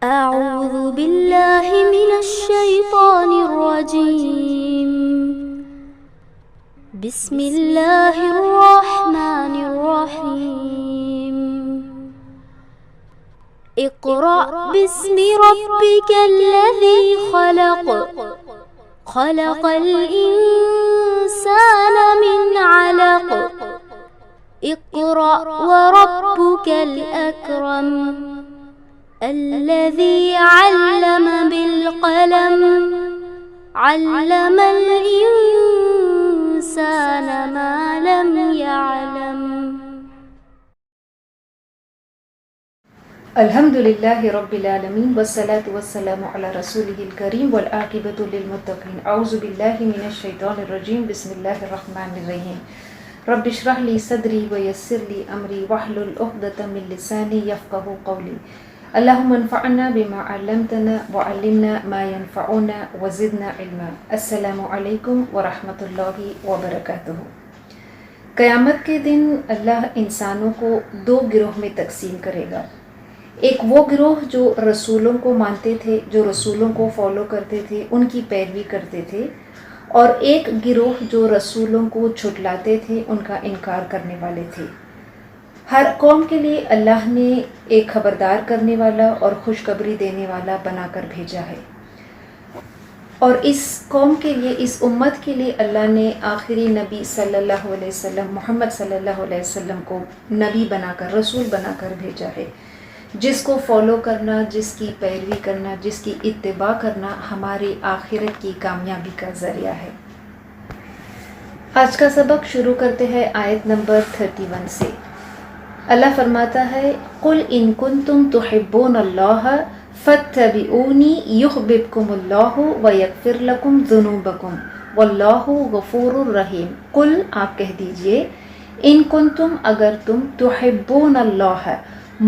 أعوذ بالله من الشيطان الرجيم. بسم الله الرحمن الرحيم. اقرأ باسم ربك الذي خلق. خلق الإنسان من علق. اقرأ وربك الأكرم. الذي علم بالقلم. علم الإنسان ما لم يعلم. الحمد لله رب العالمين والصلاة والسلام على رسوله الكريم والعاقبة للمتقين. أعوذ بالله من الشيطان الرجيم. بسم الله الرحمن الرحيم. رب اشرح لي صدري ويسر لي أمري واحلل عقدة من لساني يفقهوا قولي. اللهم انفعنا بما علمتنا وعلمنا ما ينفعنا وزدنا علما. السلام علیکم ورحمۃ اللہ وبرکاتہ. قیامت کے دن اللہ انسانوں کو دو گروہ میں تقسیم کرے گا. ایک وہ گروہ جو رسولوں کو مانتے تھے، جو رسولوں کو فالو کرتے تھے، ان کی پیروی کرتے تھے، اور ایک گروہ جو رسولوں کو جھٹلاتے تھے، ان کا انکار کرنے والے تھے. ہر قوم کے لیے اللہ نے ایک خبردار کرنے والا اور خوشخبری دینے والا بنا کر بھیجا ہے، اور اس قوم کے لیے، اس امت کے لیے اللہ نے آخری نبی صلی اللہ علیہ وسلم، محمد صلی اللہ علیہ وسلم کو نبی بنا کر، رسول بنا کر بھیجا ہے، جس کو فالو کرنا، جس کی پیروی کرنا، جس کی اتباع کرنا ہماری آخرت کی کامیابی کا ذریعہ ہے. آج کا سبق شروع کرتے ہیں آیت نمبر 31 سے. اللہ فرماتا ہے، قل ان کنتم تحبون اللہ فاتبعونی یحببکم اللہ ویغفر لکم ذنوبکم واللہ غفور الرحیم. قل، آپ کہہ دیجئے، ان کنتم، اگر تم، تحبون اللہ،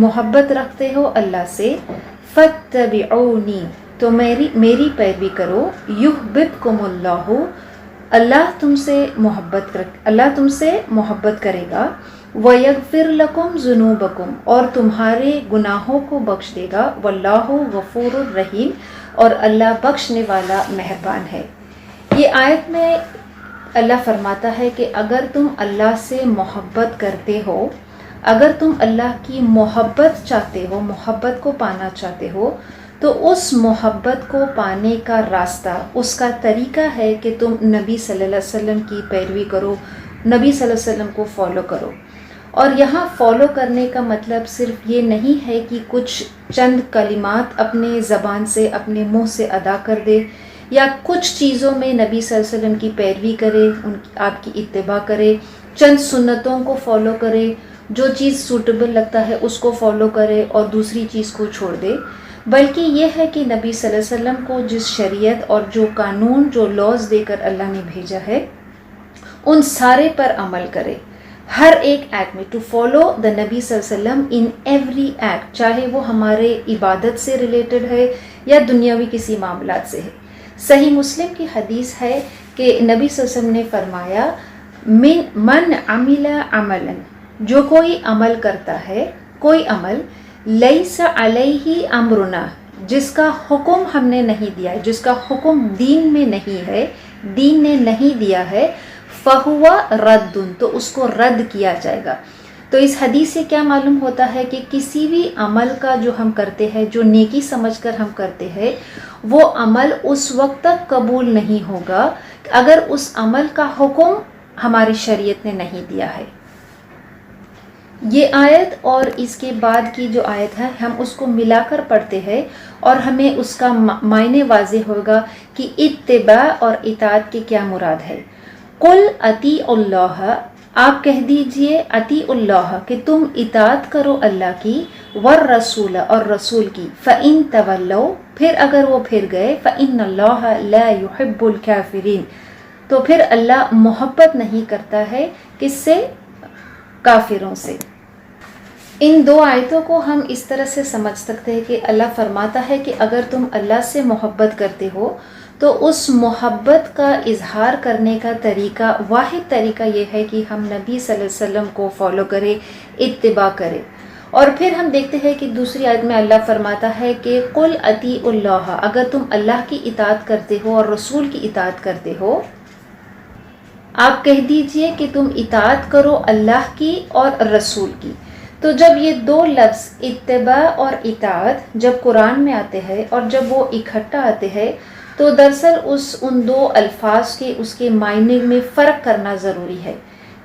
محبت رکھتے ہو اللہ سے، فاتبعونی، تو میری پیروی کرو، یحببکم اللہ، اللہ تم سے محبت کرے گا، وَيَغْفِرْ لَكُمْ ذُنُوبَكُمْ، اور تمہارے گناہوں کو بخش دے گا، وَاللَّهُ غَفُورٌ رَحِيمٌ، اور اللہ بخشنے والا مہربان ہے. یہ آیت میں اللہ فرماتا ہے کہ اگر تم اللہ سے محبت کرتے ہو، اگر تم اللہ کی محبت چاہتے ہو، محبت کو پانا چاہتے ہو، تو اس محبت کو پانے کا راستہ، اس کا طریقہ ہے کہ تم نبی صلی اللہ علیہ وسلم کی پیروی کرو، نبی صلی اللہ علیہ وسلم کو فالو کرو. اور یہاں فالو کرنے کا مطلب صرف یہ نہیں ہے کہ کچھ چند کلمات اپنے زبان سے، اپنے منہ سے ادا کر دے، یا کچھ چیزوں میں نبی صلی اللہ علیہ وسلم کی پیروی کرے، آپ کی اتباع کرے، چند سنتوں کو فالو کرے، جو چیز سوٹیبل لگتا ہے اس کو فالو کرے اور دوسری چیز کو چھوڑ دے. بلکہ یہ ہے کہ نبی صلی اللہ علیہ وسلم کو جس شریعت اور جو قانون، جو لاز دے کر اللہ نے بھیجا ہے، ان سارے پر عمل کرے. ہر ایک ایکٹ میں، ٹو فالو دا نبی صلی اللہ علیہ وسلم ان ایوری ایکٹ، چاہے وہ ہمارے عبادت سے ریلیٹڈ ہے یا دنیاوی کسی معاملات سے ہے. صحیح مسلم کی حدیث ہے کہ نبی صلی اللہ علیہ وسلم نے فرمایا، من عمل عملا، جو کوئی عمل کرتا ہے، کوئی عمل، لیس علیہ امرنا، جس کا حکم ہم نے نہیں دیا ہے، جس کا حکم دین میں نہیں ہے، دین نے نہیں دیا ہے، فہوا رد، تو اس کو رد کیا جائے گا. تو اس حدیث سے کیا معلوم ہوتا ہے کہ کسی بھی عمل کا جو ہم کرتے ہیں، جو نیکی سمجھ کر ہم کرتے ہیں، وہ عمل اس وقت تک قبول نہیں ہوگا اگر اس عمل کا حکم ہماری شریعت نے نہیں دیا ہے. یہ آیت اور اس کے بعد کی جو آیت ہے، ہم اس کو ملا کر پڑھتے ہیں اور ہمیں اس کا معنی واضح ہوگا کہ اتباع اور اطاعت کی کیا مراد ہے. قل اطیعوا اللہ، آپ کہہ دیجئے اطیعوا اللہ، کہ تم اطاعت کرو اللہ کی، والرسول، اور رسول کی، فإن تولوا، پھر اگر وہ پھر گئے، فإن اللہ لا يحب الکافرین، تو پھر اللہ محبت نہیں کرتا ہے کس سے؟ کافروں سے. ان دو آیتوں کو ہم اس طرح سے سمجھ سکتے ہیں کہ اللہ فرماتا ہے کہ اگر تم اللہ سے محبت کرتے ہو تو اس محبت کا اظہار کرنے کا طریقہ، واحد طریقہ یہ ہے کہ ہم نبی صلی اللہ علیہ وسلم کو فالو کریں، اتباع کریں. اور پھر ہم دیکھتے ہیں کہ دوسری آیت میں اللہ فرماتا ہے کہ قل اطیعوا اللہ، اگر تم اللہ کی اطاعت کرتے ہو اور رسول کی اطاعت کرتے ہو، آپ کہہ دیجئے کہ تم اطاعت کرو اللہ کی اور رسول کی۔ تو جب یہ دو لفظ اتباع اور اطاعت جب قرآن میں آتے ہیں اور جب وہ اکٹھا آتے ہیں تو دراصل ان دو الفاظ کے اس کے معنی میں فرق کرنا ضروری ہے۔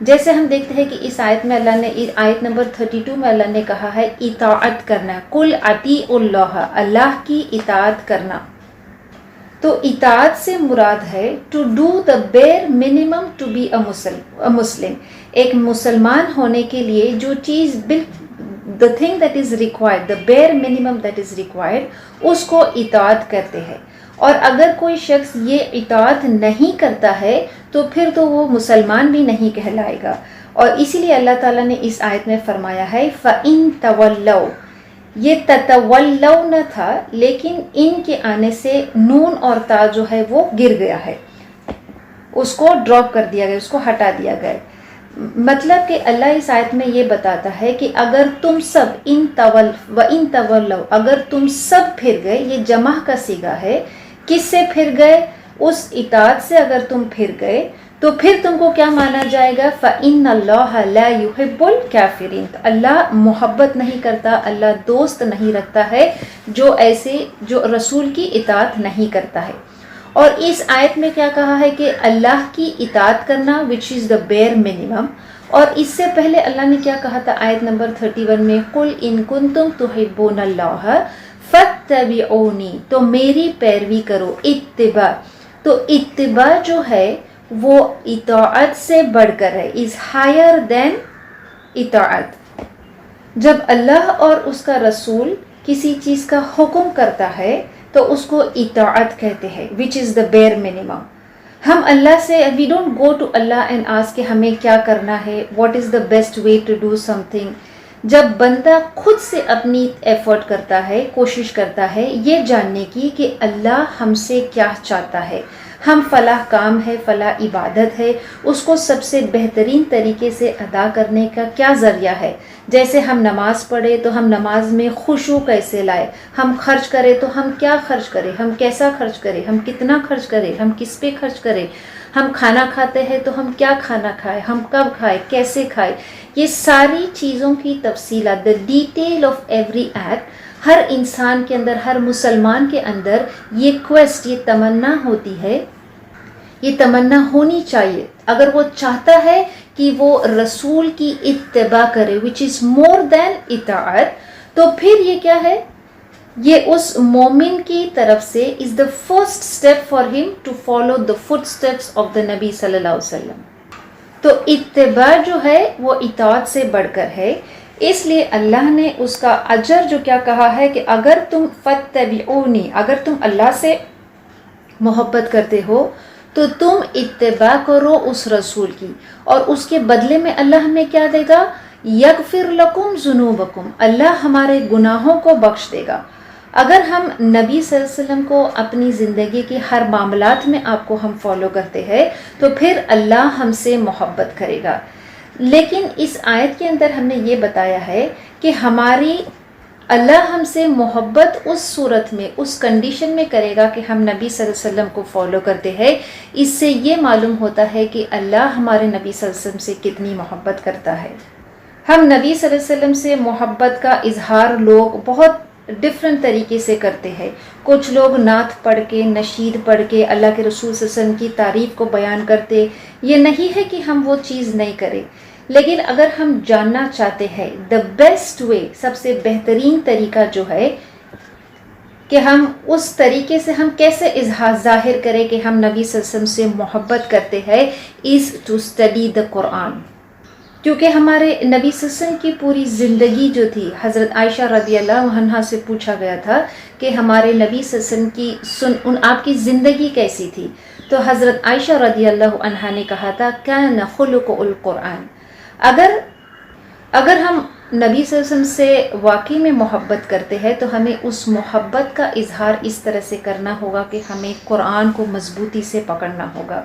جیسے ہم دیکھتے ہیں کہ اس آیت میں اللہ نے، آیت نمبر 32 میں اللہ نے کہا ہے اطاعت کرنا، قل اطیعوا اللہ، اللہ کی اطاعت کرنا۔ تو اطاعت سے مراد ہے to do the bare minimum to be a Muslim, ایک مسلمان ہونے کے لیے جو چیز the thing that is required, the bare minimum that is required، اس کو اطاعت کرتے ہیں۔ اور اگر کوئی شخص یہ اطاعت نہیں کرتا ہے تو پھر تو وہ مسلمان بھی نہیں کہلائے گا۔ اور اسی لیے اللہ تعالیٰ نے اس آیت میں فرمایا ہے فَإِن تَوَلَّوْا، یہ تَتَوَلَّوْا نہ تھا لیکن ان کے آنے سے نون اور تا جو ہے وہ گر گیا ہے، اس کو ڈراپ کر دیا گیا، اس کو ہٹا دیا گیا۔ مطلب کہ اللہ اس آیت میں یہ بتاتا ہے کہ اگر تم سب وَإِن تَوَلَّوْا، اگر تم سب پھر گئے، یہ جمع کا صیغہ ہے، کس سے پھر گئے؟ اس اطاعت سے اگر تم پھر گئے تو پھر تم کو کیا مانا جائے گا؟ فَإِنَّ اللَّهَ لَا يُحِبُّ الْكَافِرِينَ، اللہ محبت نہیں کرتا، اللہ دوست نہیں رکھتا ہے جو رسول کی اطاعت نہیں کرتا ہے۔ اور اس آیت میں کیا کہا ہے کہ اللہ کی اطاعت کرنا which is the bare minimum، اور اس سے پہلے اللہ نے کیا کہا تھا آیت نمبر 31 میں قُلْ إِن كُنتُمْ تُحِبُّونَ اللَّهَ فَاتَّبِعُونِي، تو میری پیروی کرو، اتباع۔ تو اتباع جو ہے وہ اطاعت سے بڑھ کر ہے، is higher than اطاعت۔ جب اللہ اور اس کا رسول کسی چیز کا حکم کرتا ہے تو اس کو اطاعت کہتے ہیں which is the bare minimum۔ ہم اللہ سے we don't go to Allah and ask کہ ہمیں کیا کرنا ہے، what is the best way to do something۔ جب بندہ خود سے اپنی ایفرٹ کرتا ہے، کوشش کرتا ہے یہ جاننے کی کہ اللہ ہم سے کیا چاہتا ہے، ہم فلاح کام ہے، فلاح عبادت ہے، اس کو سب سے بہترین طریقے سے ادا کرنے کا کیا ذریعہ ہے۔ جیسے ہم نماز پڑھے تو ہم نماز میں خشوع کیسے لائے، ہم خرچ کرے تو ہم کیا خرچ کریں، ہم کیسا خرچ کریں، ہم کتنا خرچ کریں، ہم کس پہ خرچ کریں، ہم کھانا کھاتے ہیں تو ہم کیا کھانا کھائیں، ہم کب کھائیں، کیسے کھائیں، یہ ساری چیزوں کی تفصیلات، the detail of every act، ہر انسان کے اندر، ہر مسلمان کے اندر یہ کویسٹ، یہ تمنا ہوتی ہے، یہ تمنا ہونی چاہیے اگر وہ چاہتا ہے کہ وہ رسول کی اتباع کرے which is more than اطاعت، تو پھر یہ کیا ہے، یہ اس مومن کی طرف سے is the first step for him to follow the footsteps of the نبی صلی اللہ علیہ وسلم۔ تو اتباع جو ہے وہ اطاعت سے بڑھ کر ہے، اس لیے اللہ نے اس کا اجر جو کیا کہا ہے کہ اگر تم فَاتَّبِعُونِی، اگر تم اللہ سے محبت کرتے ہو تو تم اتباع کرو اس رسول کی، اور اس کے بدلے میں اللہ ہمیں کیا دے گا؟ یغفر لکم ذنوبکم، اللہ ہمارے گناہوں کو بخش دے گا۔ اگر ہم نبی صلی اللہ علیہ وسلم کو اپنی زندگی کے ہر معاملات میں آپ کو ہم فالو کرتے ہیں تو پھر اللہ ہم سے محبت کرے گا۔ لیکن اس آیت کے اندر ہم نے یہ بتایا ہے کہ ہماری اللہ ہم سے محبت اس صورت میں، اس کنڈیشن میں کرے گا کہ ہم نبی صلی اللہ علیہ وسلم کو فالو کرتے ہیں۔ اس سے یہ معلوم ہوتا ہے کہ اللہ ہمارے نبی صلی اللہ علیہ وسلم سے کتنی محبت کرتا ہے۔ ہم نبی صلی اللہ علیہ وسلم سے محبت کا اظہار لوگ بہت ڈفرینٹ طریقے سے کرتے ہیں۔ کچھ لوگ نعت پڑھ کے، نشید پڑھ کے اللہ کے رسول صلی اللہ علیہ وسلم کی تعریف کو بیان کرتے، یہ نہیں ہے کہ ہم وہ چیز نہیں کریں، لیکن اگر ہم جاننا چاہتے ہیں the best way، سب سے بہترین طریقہ جو ہے کہ ہم اس طریقے سے ہم کیسے ظاہر کریں کہ ہم نبی صلی اللہ علیہ وسلم سے محبت کرتے ہیں is to study the قرآن۔ کیونکہ ہمارے نبی صلی اللہ علیہ وسلم کی پوری زندگی جو تھی، حضرت عائشہ رضی اللہ عنہا سے پوچھا گیا تھا کہ ہمارے نبی صلی اللہ علیہ وسلم کی آپ کی زندگی کیسی تھی، تو حضرت عائشہ رضی اللہ عنہا نے کہا تھا کان خلق القرآن۔ اگر ہم نبی صلی اللہ علیہ وسلم سے واقعی میں محبت کرتے ہیں تو ہمیں اس محبت کا اظہار اس طرح سے کرنا ہوگا کہ ہمیں قرآن کو مضبوطی سے پکڑنا ہوگا۔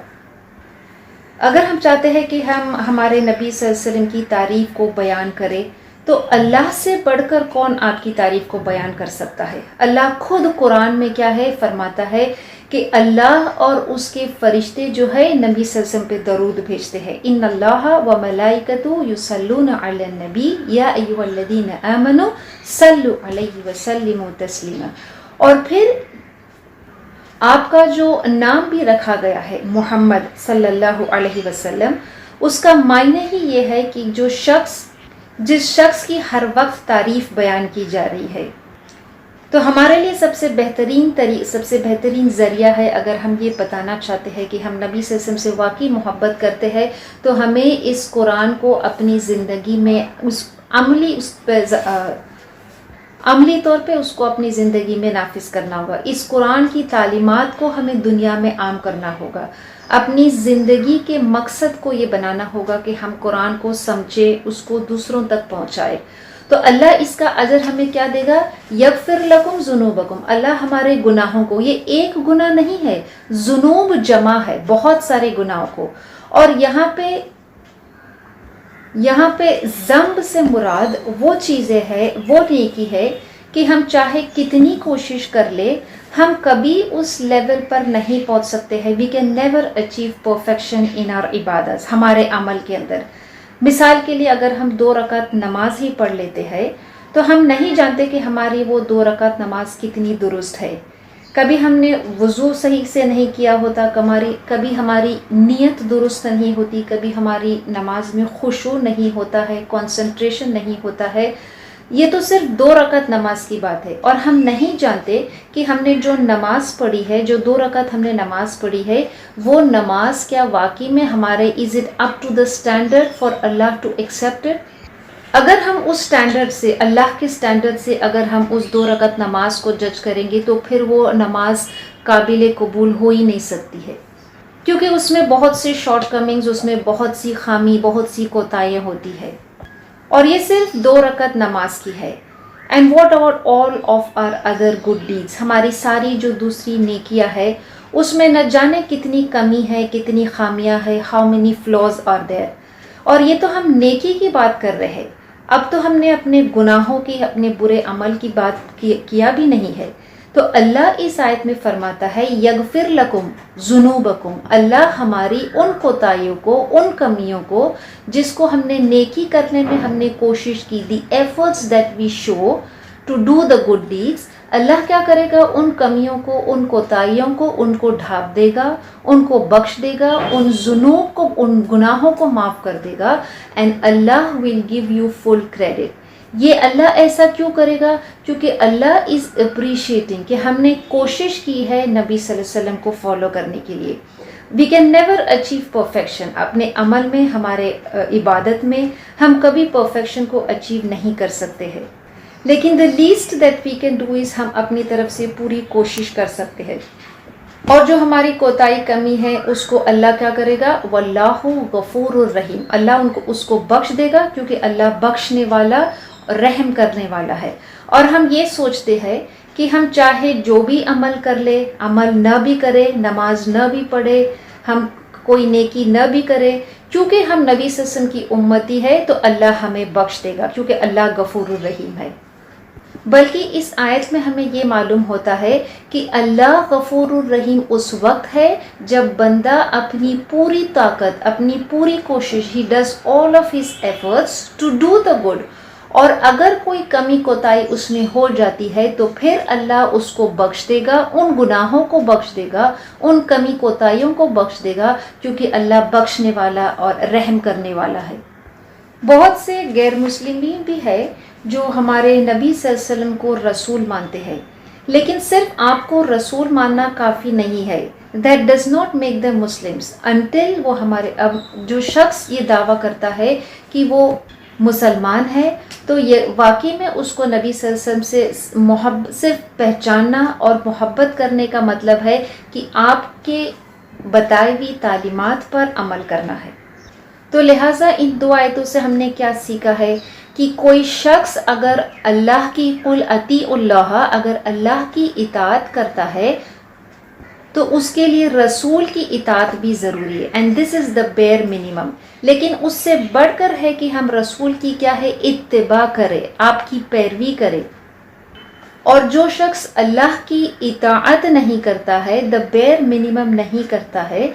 اگر ہم چاہتے ہیں کہ ہم ہمارے نبی صلی اللہ علیہ وسلم کی تعریف کو بیان کریں تو اللہ سے بڑھ کر کون آپ کی تعریف کو بیان کر سکتا ہے؟ اللہ خود قرآن میں کیا ہے فرماتا ہے کہ اللہ اور اس کے فرشتے جو ہے نبی صلی اللہ علیہ وسلم پہ درود بھیجتے ہیں. ان اللہ و ملائکتہ یصلون علی النبی یا ایھا الذین آمنوا صلوا علیہ وسلموا تسلیما. اور پھر آپ کا جو نام بھی رکھا گیا ہے محمد صلی اللہ علیہ وسلم، اس کا معنی ہی یہ ہے کہ جس شخص کی ہر وقت تعریف بیان کی جا رہی ہے. تو ہمارے لیے سب سے بہترین ذریعہ ہے، اگر ہم یہ بتانا چاہتے ہیں کہ ہم نبی صلی اللہ علیہ وسلم سے واقعی محبت کرتے ہیں، تو ہمیں اس قرآن کو اپنی زندگی میں عملی طور پہ اس کو اپنی زندگی میں نافذ کرنا ہوگا. اس قرآن کی تعلیمات کو ہمیں دنیا میں عام کرنا ہوگا. اپنی زندگی کے مقصد کو یہ بنانا ہوگا کہ ہم قرآن کو سمجھیں، اس کو دوسروں تک پہنچائے. تو اللہ اس کا اجر ہمیں کیا دے گا؟ یغفر لکم ذنوبکم. اللہ ہمارے گناہوں کو، یہ ایک گناہ نہیں ہے، ذنوب جمع ہے بہت سارے گناہوں کو. اور یہاں پہ ذنب سے مراد وہ چیزیں ہے، وہ نیکی ہے کہ ہم چاہے کتنی کوشش کر لے، ہم کبھی اس لیول پر نہیں پہنچ سکتے ہیں. We can never achieve perfection in our عبادت، ہمارے عمل کے اندر. مثال کے لیے اگر ہم 2 رکعت نماز ہی پڑھ لیتے ہیں تو ہم نہیں جانتے کہ ہماری وہ 2 رکعت نماز کتنی درست ہے. کبھی ہم نے وضو صحیح سے نہیں کیا ہوتا، کبھی ہماری نیت درست نہیں ہوتی، کبھی ہماری نماز میں خشوع نہیں ہوتا ہے، کنسنٹریشن نہیں ہوتا ہے. یہ تو صرف 2 رکعت نماز کی بات ہے، اور ہم نہیں جانتے کہ ہم نے جو نماز پڑھی ہے، جو 2 رکعت ہم نے نماز پڑھی ہے، وہ نماز کیا واقعی میں ہمارے is it up to the standard for اللہ ٹو ایکسیپٹ اٹ. اگر ہم اس اسٹینڈرڈ سے، اللہ کے اسٹینڈرڈ سے اگر ہم اس 2 رکعت نماز کو جج کریں گے تو پھر وہ نماز قابل قبول ہو ہی نہیں سکتی ہے، کیونکہ اس میں بہت سے شارٹ کمنگز، اس میں بہت سی خامی، بہت سی کوتاہیاں ہوتی ہے. اور یہ صرف 2 رکعت نماز کی ہے. And what about all of our other good deeds? ہماری ساری جو دوسری نیکیاں ہے، اس میں نہ جانے کتنی کمی ہے، کتنی خامیاں ہے. How many flaws are there. اور یہ تو ہم نیکی کی بات کر رہے ہیں. اب تو ہم نے اپنے گناہوں کی، اپنے برے عمل کی بات کیا بھی نہیں ہے. تو اللہ اس آیت میں فرماتا ہے یغفر لکم ذنوبکم. اللہ ہماری ان کوتاہیوں کو، ان کمیوں کو جس کو ہم نے نیکی کرنے میں ہم نے کوشش کی، the efforts that we show to do the good deeds, Allah کیا کرے گا؟ ان کمیوں کو، ان کوتاہیوں کو، ان کو ڈھانپ دے گا، ان کو بخش دے گا، ان ذنوب کو، ان گناہوں کو معاف کر دے گا. And Allah will give you full credit. یہ اللہ ایسا کیوں کرے گا؟ کیونکہ اللہ از اپریشیٹنگ کہ ہم نے کوشش کی ہے نبی صلی اللہ علیہ وسلم کو فالو کرنے کے لیے. We can never achieve perfection. اپنے عمل میں، ہمارے عبادت میں ہم کبھی پرفیکشن کو اچیو نہیں کر سکتے ہیں، لیکن the least that we can do is ہم اپنی طرف سے پوری کوشش کر سکتے ہیں. اور جو ہماری کوتاہی کمی ہے اس کو اللہ کیا کرے گا؟ واللہ غفور الرحیم. اللہ اس کو بخش دے گا، کیونکہ اللہ بخشنے والا، رحم کرنے والا ہے. اور ہم یہ سوچتے ہیں کہ ہم چاہے جو بھی عمل کر لے، عمل نہ بھی کرے، نماز نہ بھی پڑھے، ہم کوئی نیکی نہ بھی کرے، کیونکہ ہم نبی صلی اللہ علیہ وسلم کی امتی ہے تو اللہ ہمیں بخش دے گا، کیونکہ اللہ غفور الرحیم ہے. بلکہ اس آیت میں ہمیں یہ معلوم ہوتا ہے کہ اللہ غفور الرحیم اس وقت ہے جب بندہ اپنی پوری طاقت، اپنی پوری کوشش، he does all of his efforts to do the good, اور اگر کوئی کمی کوتاہی اس میں ہو جاتی ہے تو پھر اللہ اس کو بخش دے گا، ان گناہوں کو بخش دے گا، ان کمی کوتاہیوں کو بخش دے گا، کیونکہ اللہ بخشنے والا اور رحم کرنے والا ہے. بہت سے غیر مسلمین بھی ہے جو ہمارے نبی صلی اللہ علیہ وسلم کو رسول مانتے ہیں، لیکن صرف آپ کو رسول ماننا کافی نہیں ہے. That does not make them Muslims until وہ ہمارے، اب جو شخص یہ دعویٰ کرتا ہے کہ وہ مسلمان ہے تو یہ واقعی میں اس کو نبی صلی اللہ علیہ وسلم سے صرف پہچاننا اور محبت کرنے کا مطلب ہے کہ آپ کے بتائی ہوئی تعلیمات پر عمل کرنا ہے. تو لہٰذا ان 2 آیتوں سے ہم نے کیا سیکھا ہے کہ کوئی شخص اگر اللہ کی قل اطیعوا اللہ، اگر اللہ کی اطاعت کرتا ہے تو اس کے لیے رسول کی اطاعت بھی ضروری ہے، and this is the bare minimum. لیکن اس سے بڑھ کر ہے کہ ہم رسول کی کیا ہے، اتباع کرے، آپ کی پیروی کرے. اور جو شخص اللہ کی اطاعت نہیں کرتا ہے، دا بیئر منیمم نہیں کرتا ہے،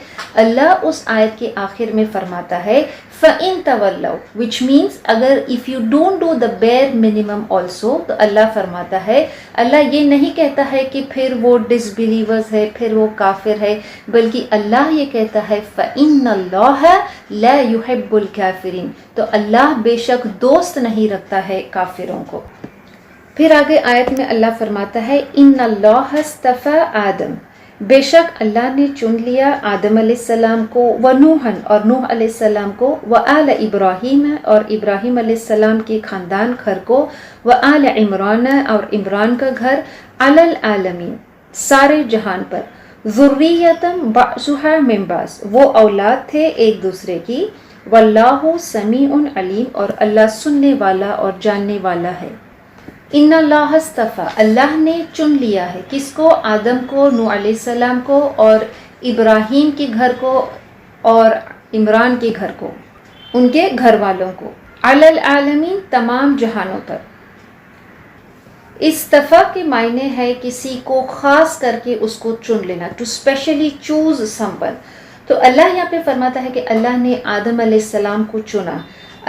اللہ اس آیت کے آخر میں فرماتا ہے فَإِن تَوَلَّوْا which means اگر if you don't do the bare minimum also، تو اللہ فرماتا ہے، اللہ یہ نہیں کہتا ہے کہ پھر وہ ڈسبیلیورز ہے، پھر وہ کافر ہے، بلکہ اللہ یہ کہتا ہے فَإِنَّ اللَّهَ لَا يُحِبُّ الْكَافِرِينَ، تو اللہ بے شک دوست نہیں رکھتا ہے کافروں کو. پھر آگے آیت میں اللہ فرماتا ہے ان اللہ اصطفیٰ آدم، بے شک اللہ نے چن لیا آدم علیہ السلام کو، ونوحن اور نوح علیہ السلام کو، وآل ابراہیم اور ابراہیم علیہ السلام کے خاندان گھر کو، وآل عمران اور عمران کا گھر، علی العالمین سارے جہان پر، ذریۃ بعضها من بعض وہ اولاد تھے ایک دوسرے کی، واللہ سمیع علیم اور اللہ سننے والا اور جاننے والا ہے. ان اللہ اصطفیٰ اللہ نے چن لیا ہے کس کو، آدم کو، نوح علیہ السلام کو، اور ابراہیم کے گھر کو اور عمران کے گھر کو، ان کے گھر والوں کو، علی العالمین تمام جہانوں پر. اصطفیٰ کے معنی ہے کسی کو خاص کر کے اس کو چن لینا، ٹو اسپیشلی چوز سمون. تو اللہ یہاں پہ فرماتا ہے کہ اللہ نے آدم علیہ السلام کو چنا.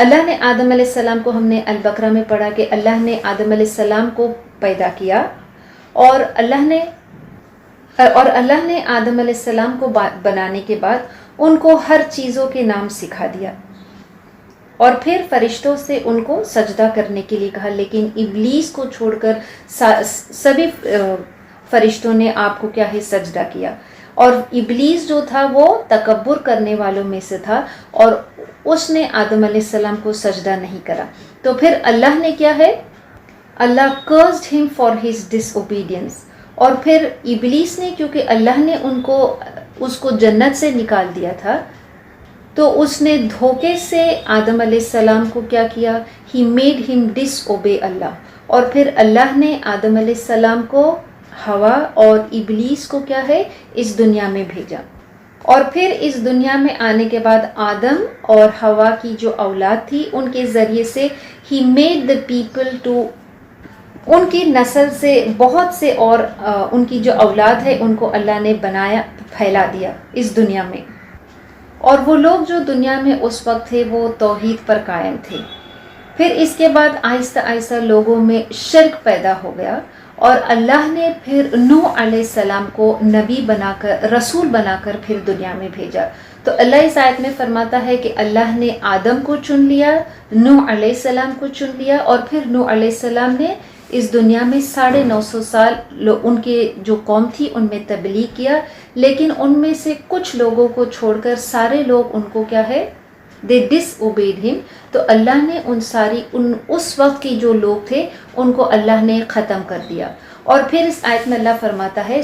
اللہ نے آدم علیہ السلام کو، ہم نے البقرہ میں پڑھا کہ اللہ نے آدم علیہ السلام کو پیدا کیا، اور اللہ نے آدم علیہ السلام کو بنانے کے بعد ان کو ہر چیزوں کے نام سکھا دیا، اور پھر فرشتوں سے ان کو سجدہ کرنے کے لیے کہا. لیکن ابلیس کو چھوڑ کر سبھی فرشتوں نے آپ کو کیا ہے، سجدہ کیا. اور ابلیس جو تھا وہ تکبر کرنے والوں میں سے تھا، اور اس نے آدم علیہ السلام کو سجدہ نہیں کرا. تو پھر اللہ نے کیا ہے، اللہ cursed him for his disobedience. اور پھر ابلیس نے، کیونکہ اللہ نے اس کو جنت سے نکال دیا تھا، تو اس نے دھوکے سے آدم علیہ السلام کو کیا کیا، he made him disobey اللہ. اور پھر اللہ نے آدم علیہ السلام کو، ہوا اور ابلیس کو کیا ہے، اس دنیا میں بھیجا. اور پھر اس دنیا میں آنے کے بعد آدم اور ہوا کی جو اولاد تھی ان کے ذریعے سے he made the people to، ان کی نسل سے بہت سے اور ان کی جو اولاد ہے ان کو اللہ نے بنایا، پھیلا دیا اس دنیا میں. اور وہ لوگ جو دنیا میں اس وقت تھے وہ توحید پر قائم تھے. پھر اس کے بعد آہستہ آہستہ لوگوں میں شرک پیدا ہو گیا، اور اللہ نے پھر نوح علیہ السلام کو نبی بنا کر، رسول بنا کر پھر دنیا میں بھیجا. تو اللہ اس آیت میں فرماتا ہے کہ اللہ نے آدم کو چن لیا، نوح علیہ السلام کو چن لیا، اور پھر نوح علیہ السلام نے اس دنیا میں 950 سال ان کے جو قوم تھی ان میں تبلیغ کیا. لیکن ان میں سے کچھ لوگوں کو چھوڑ کر سارے لوگ ان کو کیا ہے، they disobeyed him. تو اللہ نے اس وقت کے جو لوگ تھے ان کو اللہ نے ختم کر دیا. اور پھر اس آیت میں اللہ فرماتا ہے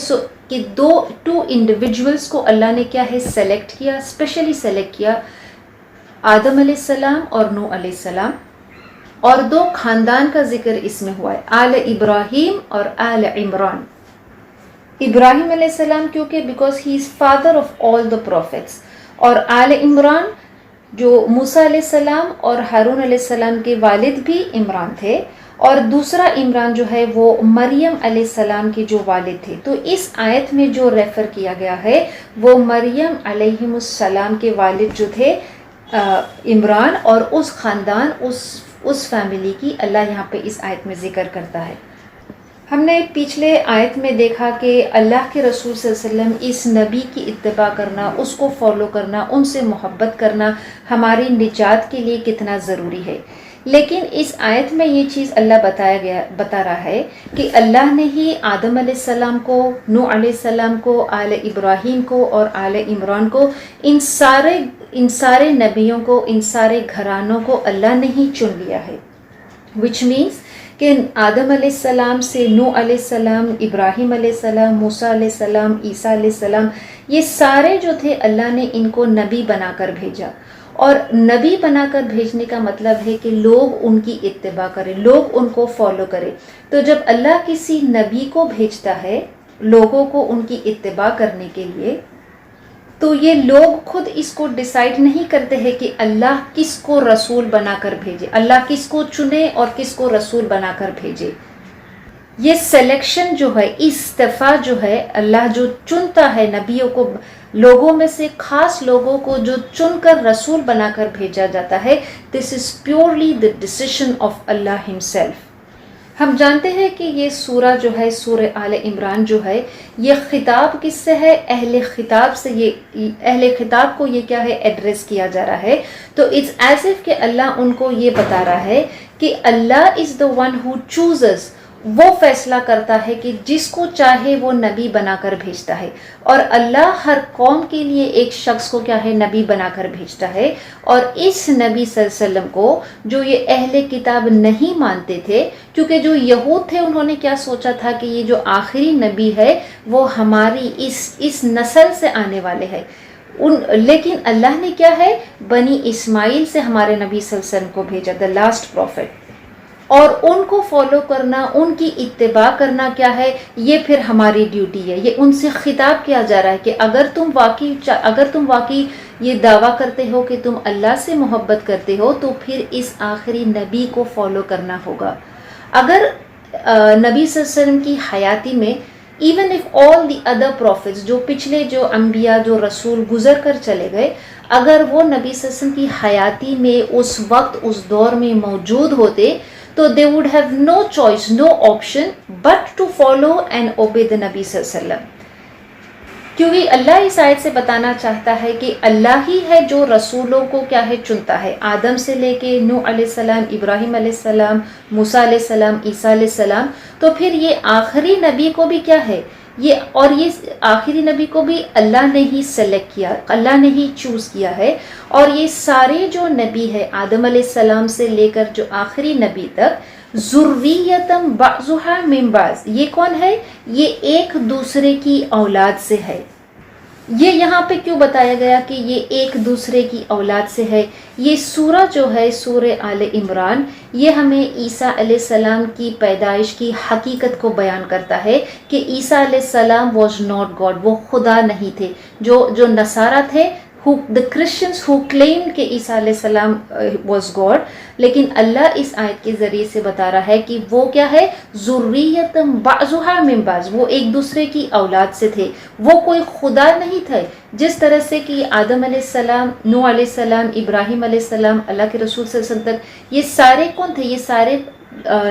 کہ ٹو انڈیویجولز کو اللہ نے کیا ہے، سلیکٹ کیا، اسپیشلی سلیکٹ کیا، آدم علیہ السلام اور نوح علیہ السلام. اور 2 خاندان کا ذکر اس میں ہوا ہے، آل ابراہیم اور آل عمران. ابراہیم علیہ السلام کیونکہ because he is father of all the prophets, اور آل عمران جو موسیٰ علیہ السلام اور ہارون علیہ السلام کے والد بھی عمران تھے، اور دوسرا عمران جو ہے وہ مریم علیہ السلام کے جو والد تھے. تو اس آیت میں جو ریفر کیا گیا ہے وہ مریم علیہ السلام کے والد جو تھے عمران، اور اس خاندان، اس فیملی کی اللہ یہاں پہ اس آیت میں ذکر کرتا ہے. ہم نے پچھلے آیت میں دیکھا کہ اللہ کے رسول صلی اللہ علیہ وسلم اس نبی کی اتباع کرنا، اس کو فالو کرنا، ان سے محبت کرنا ہماری نجات کے لیے کتنا ضروری ہے. لیکن اس آیت میں یہ چیز اللہ بتا رہا ہے کہ اللہ نے ہی آدم علیہ السلام کو، نوح علیہ السلام کو، آل ابراہیم کو اور آل عمران کو، ان سارے نبیوں کو، ان سارے گھرانوں کو اللہ نے ہی چن لیا ہے. وچ مینس کہ آدم علیہ السلام سے نوح علیہ السلام، ابراہیم علیہ السلام، موسیٰ علیہ السلام، عیسیٰ علیہ السلام، یہ سارے جو تھے اللہ نے ان کو نبی بنا کر بھیجا. اور نبی بنا کر بھیجنے کا مطلب ہے کہ لوگ ان کی اتباع کریں، لوگ ان کو فالو کریں. تو جب اللہ کسی نبی کو بھیجتا ہے لوگوں کو ان کی اتباع کرنے کے لیے، تو یہ لوگ خود اس کو ڈیسائیڈ نہیں کرتے ہیں کہ اللہ کس کو رسول بنا کر بھیجے، اللہ کس کو چنے اور کس کو رسول بنا کر بھیجے۔ یہ سلیکشن جو ہے، اصطفاء جو ہے، اللہ جو چنتا ہے نبیوں کو، لوگوں میں سے خاص لوگوں کو جو چن کر رسول بنا کر بھیجا جاتا ہے، this is purely the decision of Allah himself. ہم جانتے ہیں کہ یہ سورہ جو ہے، سورہ آل عمران جو ہے، یہ خطاب کس سے ہے؟ اہل خطاب سے۔ یہ اہل خطاب کو یہ کیا ہے؟ ایڈریس کیا جا رہا ہے۔ تو اٹس ایز اف کہ اللہ ان کو یہ بتا رہا ہے کہ اللہ از دا ون ہو چوزز، وہ فیصلہ کرتا ہے کہ جس کو چاہے وہ نبی بنا کر بھیجتا ہے، اور اللہ ہر قوم کے لیے ایک شخص کو کیا ہے؟ نبی بنا کر بھیجتا ہے۔ اور اس نبی صلی اللہ علیہ وسلم کو جو یہ اہل کتاب نہیں مانتے تھے، کیونکہ جو یہود تھے انہوں نے کیا سوچا تھا کہ یہ جو آخری نبی ہے وہ ہماری اس نسل سے آنے والے ہیں، لیکن اللہ نے کیا ہے؟ بنی اسماعیل سے ہمارے نبی صلی اللہ علیہ وسلم کو بھیجا، دا لاسٹ پروفٹ، اور ان کو فالو کرنا، ان کی اتباع کرنا کیا ہے؟ یہ پھر ہماری ڈیوٹی ہے۔ یہ ان سے خطاب کیا جا رہا ہے کہ اگر تم واقعی یہ دعویٰ کرتے ہو کہ تم اللہ سے محبت کرتے ہو تو پھر اس آخری نبی کو فالو کرنا ہوگا۔ اگر نبی صلی اللہ علیہ وسلم کی حیاتی میں even of all the other prophets, جو پچھلے جو انبیاء جو رسول گزر کر چلے گئے، اگر وہ نبی صلی اللہ علیہ وسلم کی حیاتی میں اس وقت اس دور میں موجود ہوتے تو they would have no choice, no option but to follow and obey the نبی صلی اللہ علیہ وسلم، کیونکہ اللہ اس آیت سے بتانا چاہتا ہے کہ اللہ ہی ہے جو رسولوں کو کیا ہے؟ چنتا ہے، آدم سے لے کے نوح علیہ السلام، ابراہیم علیہ السلام، موسیٰ علیہ السلام، عیسیٰ علیہ السلام، تو پھر یہ آخری نبی کو بھی کیا ہے؟ یہ آخری نبی کو بھی اللہ نے ہی سلیکٹ کیا، اللہ نے ہی چوز کیا ہے۔ اور یہ سارے جو نبی ہے آدم علیہ السلام سے لے کر جو آخری نبی تک، ذریتم بعضھا من بعض، یہ کون ہے؟ یہ ایک دوسرے کی اولاد سے ہے۔ یہ یہاں پہ کیوں بتایا گیا کہ یہ ایک دوسرے کی اولاد سے ہے؟ یہ سورہ جو ہے سورہ آل عمران، یہ ہمیں عیسیٰ علیہ السلام کی پیدائش کی حقیقت کو بیان کرتا ہے کہ عیسیٰ علیہ السلام واز ناٹ گاڈ، وہ خدا نہیں تھے۔ جو نصارہ تھے، the Christians who claimed کہ عیسیٰ علیہ السلام was God، لیکن اللہ اس آیت کے ذریعے سے بتا رہا ہے کہ وہ کیا ہے؟ ذریتم بعضھا من بعض، وہ ایک دوسرے کی اولاد سے تھے، وہ کوئی خدا نہیں تھے۔ جس طرح سے کہ آدم علیہ السلام، نوح علیہ السلام، ابراہیم علیہ السلام، اللہ کے رسول صلی اللہ علیہ وسلم تک، یہ سارے کون تھے؟ یہ سارے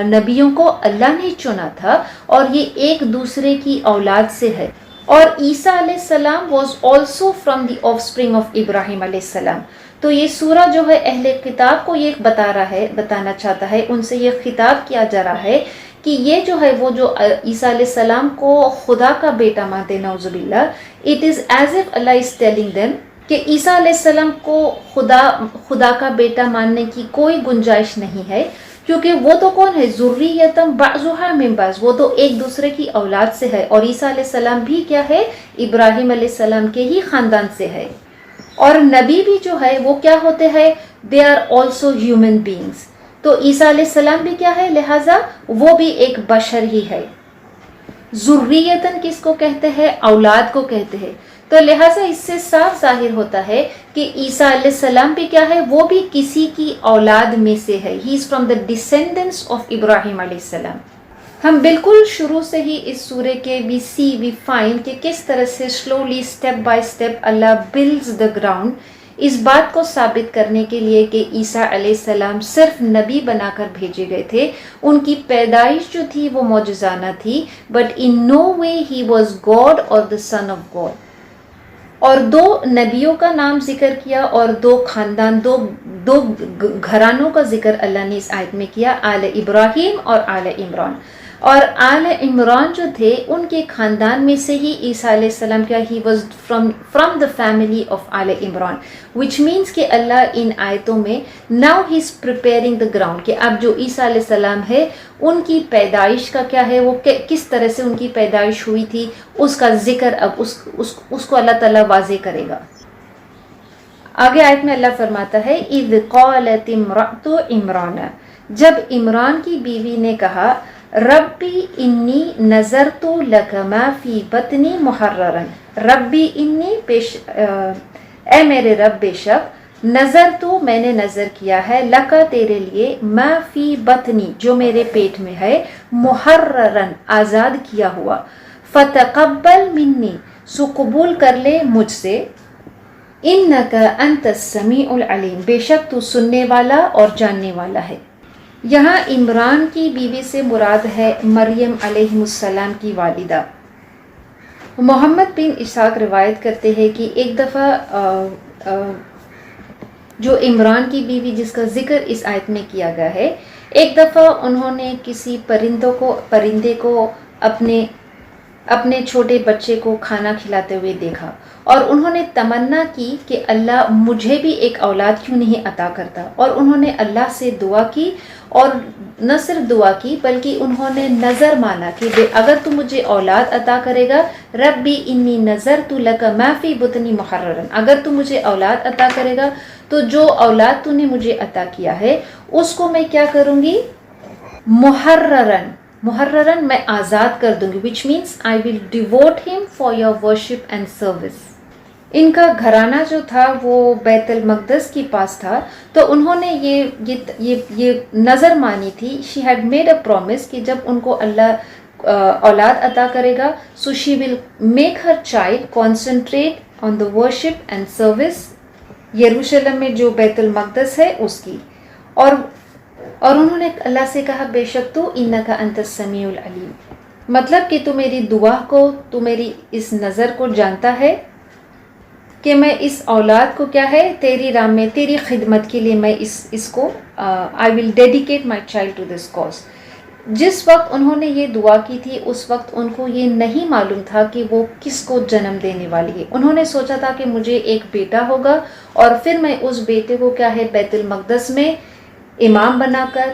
نبیوں کو اللہ نے چنا تھا، اور یہ ایک دوسرے کی اولاد سے ہے۔ اور عیسیٰ علیہ السلام was also from the offspring of Ibrahim علیہ السلام۔ تو یہ سورہ جو ہے اہل کتاب کو یہ بتانا چاہتا ہے، ان سے یہ خطاب کیا جا رہا ہے کہ یہ جو ہے وہ جو عیسیٰ علیہ السلام کو خدا کا بیٹا مانتے، نعوذ باللہ، it is as if Allah is telling them کہ عیسیٰ علیہ السلام کو خدا کا بیٹا ماننے کی کوئی گنجائش نہیں ہے، کیونکہ وہ تو کون ہے؟ ذریتم بعضھا من بعض، وہ تو ایک دوسرے کی اولاد سے ہے، اور عیسیٰ علیہ السلام بھی کیا ہے؟ ابراہیم علیہ السلام کے ہی خاندان سے ہے۔ اور نبی بھی جو ہے وہ کیا ہوتے ہیں؟ They are also human beings. تو عیسیٰ علیہ السلام بھی کیا ہے؟ لہٰذا وہ بھی ایک بشر ہی ہے۔ ذریتن کس کو کہتے ہیں؟ اولاد کو کہتے ہیں۔ تو لہٰذا اس سے صاف ظاہر ہوتا ہے کہ عیسیٰ علیہ السلام بھی کیا ہے؟ وہ بھی کسی کی اولاد میں سے ہے۔ He is from the descendants of Ibrahim علیہ السلام۔ ہم بالکل شروع سے ہی اس سورے کے وی فائنڈ کہ کس طرح سے slowly step by step Allah builds the ground, اس بات کو ثابت کرنے کے لیے کہ عیسیٰ علیہ السلام صرف نبی بنا کر بھیجے گئے تھے۔ ان کی پیدائش جو تھی وہ معجزانہ تھی، but in no way he was God اور دا سن آف گاڈ۔ اور دو نبیوں کا نام ذکر کیا، اور دو خاندان، دو گھرانوں کا ذکر اللہ نے اس آیت میں کیا، آل ابراہیم اور آل عمران۔ اور آل عمران جو تھے ان کے خاندان میں سے ہی عیسیٰ علیہ السلام کیا، he was from the family of all Imran, which means کہ اللہ ان آیتوں میں now he is preparing the ground کہ اب جو عیسیٰ علیہ السلام ہے ان کی پیدائش کا کیا ہے، وہ کس طرح سے ان کی پیدائش ہوئی تھی، اس کا ذکر اب اس کو اللہ تعالیٰ واضح کرے گا۔ آگے آیت میں اللہ فرماتا ہے اِذْ قَالَتِ امْرَأْتُ عِمْرَانَ، جب عمران کی بیوی نے کہا ربی انی نظرت لک ما فی بطنی محررا، ربی انی اے میرے رب بے شک، نظر تو میں نے نظر کیا ہے، لکا تیرے لیے، ما فی بطنی جو میرے پیٹ میں ہے، محررن آزاد کیا ہوا، فتقبل منی سو قبول کر لے مجھ سے، انک انت السمیع العلیم بے شک تو سننے والا اور جاننے والا ہے۔ یہاں عمران کی بیوی سے مراد ہے مریم علیہ السلام کی والدہ۔ محمد بن اسحاق روایت کرتے ہیں کہ ایک دفعہ جو عمران کی بیوی جس کا ذکر اس آیت میں کیا گیا ہے، ایک دفعہ انہوں نے کسی پرندے کو اپنے چھوٹے بچے کو کھانا کھلاتے ہوئے دیکھا، اور انہوں نے تمنا کی کہ اللہ مجھے بھی ایک اولاد کیوں نہیں عطا کرتا، اور انہوں نے اللہ سے دعا کی، اور نہ صرف دعا کی بلکہ انہوں نے نظر مانا کہ اگر تو مجھے اولاد عطا کرے گا، ربی انی نظرت لک ما فی بطنی محررا، اگر تو مجھے اولاد عطا کرے گا تو جو اولاد تو نے مجھے عطا کیا ہے اس کو میں کیا کروں گی، محررن میں آزاد کر دوں گی، which means I will devote him for your worship and service۔ ان کا گھرانہ جو تھا وہ بیت المقدس کے پاس تھا، تو انہوں نے یہ نظر مانی تھی، she had made a promise کہ جب ان کو اللہ اولاد عطا کرے گا، so she will make her child concentrate on the worship and service یروشلم میں جو بیت المقدس ہے اس کی، اور انہوں نے اللہ سے کہا بے شک تو انک انت السمیع العلیم، مطلب کہ تو میری دعا کو، تو میری اس نظر کو جانتا ہے کہ میں اس اولاد کو کیا ہے تیری راہ میں، تیری خدمت کے لیے میں اس کو I will dedicate my child to this cause۔ جس وقت انہوں نے یہ دعا کی تھی اس وقت ان کو یہ نہیں معلوم تھا کہ وہ کس کو جنم دینے والی ہے۔ انہوں نے سوچا تھا کہ مجھے ایک بیٹا ہوگا اور پھر میں اس بیٹے کو کیا ہے بیت المقدس میں امام بنا کر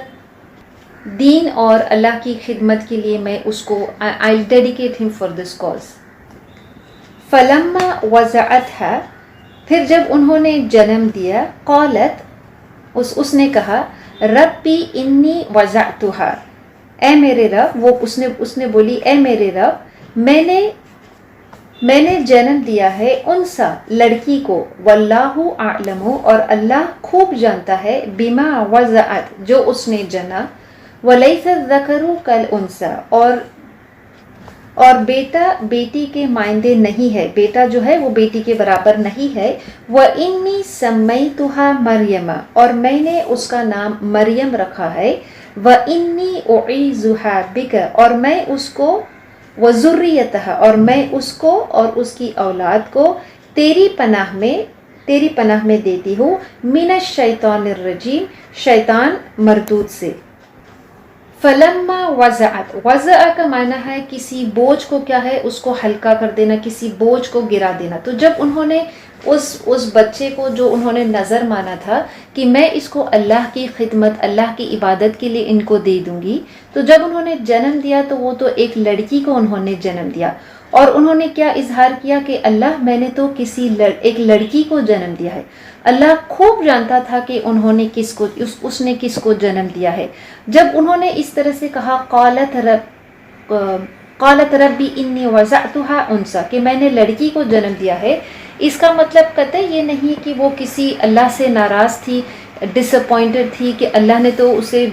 دین اور اللہ کی خدمت کے لیے میں اس کو I'll dedicate him for this cause۔ فلما وضعتها، پھر جب انہوں نے جنم دیا، قالت، اس نے کہا، ربی انی وضعتها، اے میرے رب، وہ اس نے بولی اے میرے رب میں نے جنم دیا ہے انسا لڑکی کو، واللہ اعلم، اور اللہ خوب جانتا ہے، بما وضعت جو اس نے جنا، ولیس الذکر کالانثی، اور بیٹا بیٹی کے مانندے نہیں ہے، بیٹا جو ہے وہ بیٹی کے برابر نہیں ہے، وانی سمیتها مریم، اور میں نے اس کا نام مریم رکھا ہے، وانی اعیذها بک، اور میں اس کو، وذریتها، اور میں اس کو اور اس کی اولاد کو تیری پناہ میں دیتی ہوں، من الشیطان الرجیم، شیطان مردود سے۔ فلما وضعت، وضع کا معنی ہے کسی بوجھ کو کیا ہے اس کو ہلکا کر دینا، کسی بوجھ کو گرا دینا۔ تو جب انہوں نے اس بچے کو جو انہوں نے نظر مانا تھا کہ میں اس کو اللہ کی خدمت، اللہ کی عبادت کے لیے ان کو دے دوں گی، تو جب انہوں نے جنم دیا تو وہ تو ایک لڑکی کو انہوں نے جنم دیا، اور انہوں نے کیا اظہار کیا کہ اللہ میں نے تو ایک لڑکی کو جنم دیا ہے۔ اللہ خوب جانتا تھا کہ انہوں نے اس نے کس کو جنم دیا ہے۔ جب انہوں نے اس طرح سے کہا قالت ربی انی وضعتها انثی، کہ میں نے لڑکی کو جنم دیا ہے، اس کا مطلب قطعی یہ نہیں کہ وہ کسی اللہ سے ناراض تھی، ڈس اپوائنٹڈ تھی کہ اللہ نے تو اسے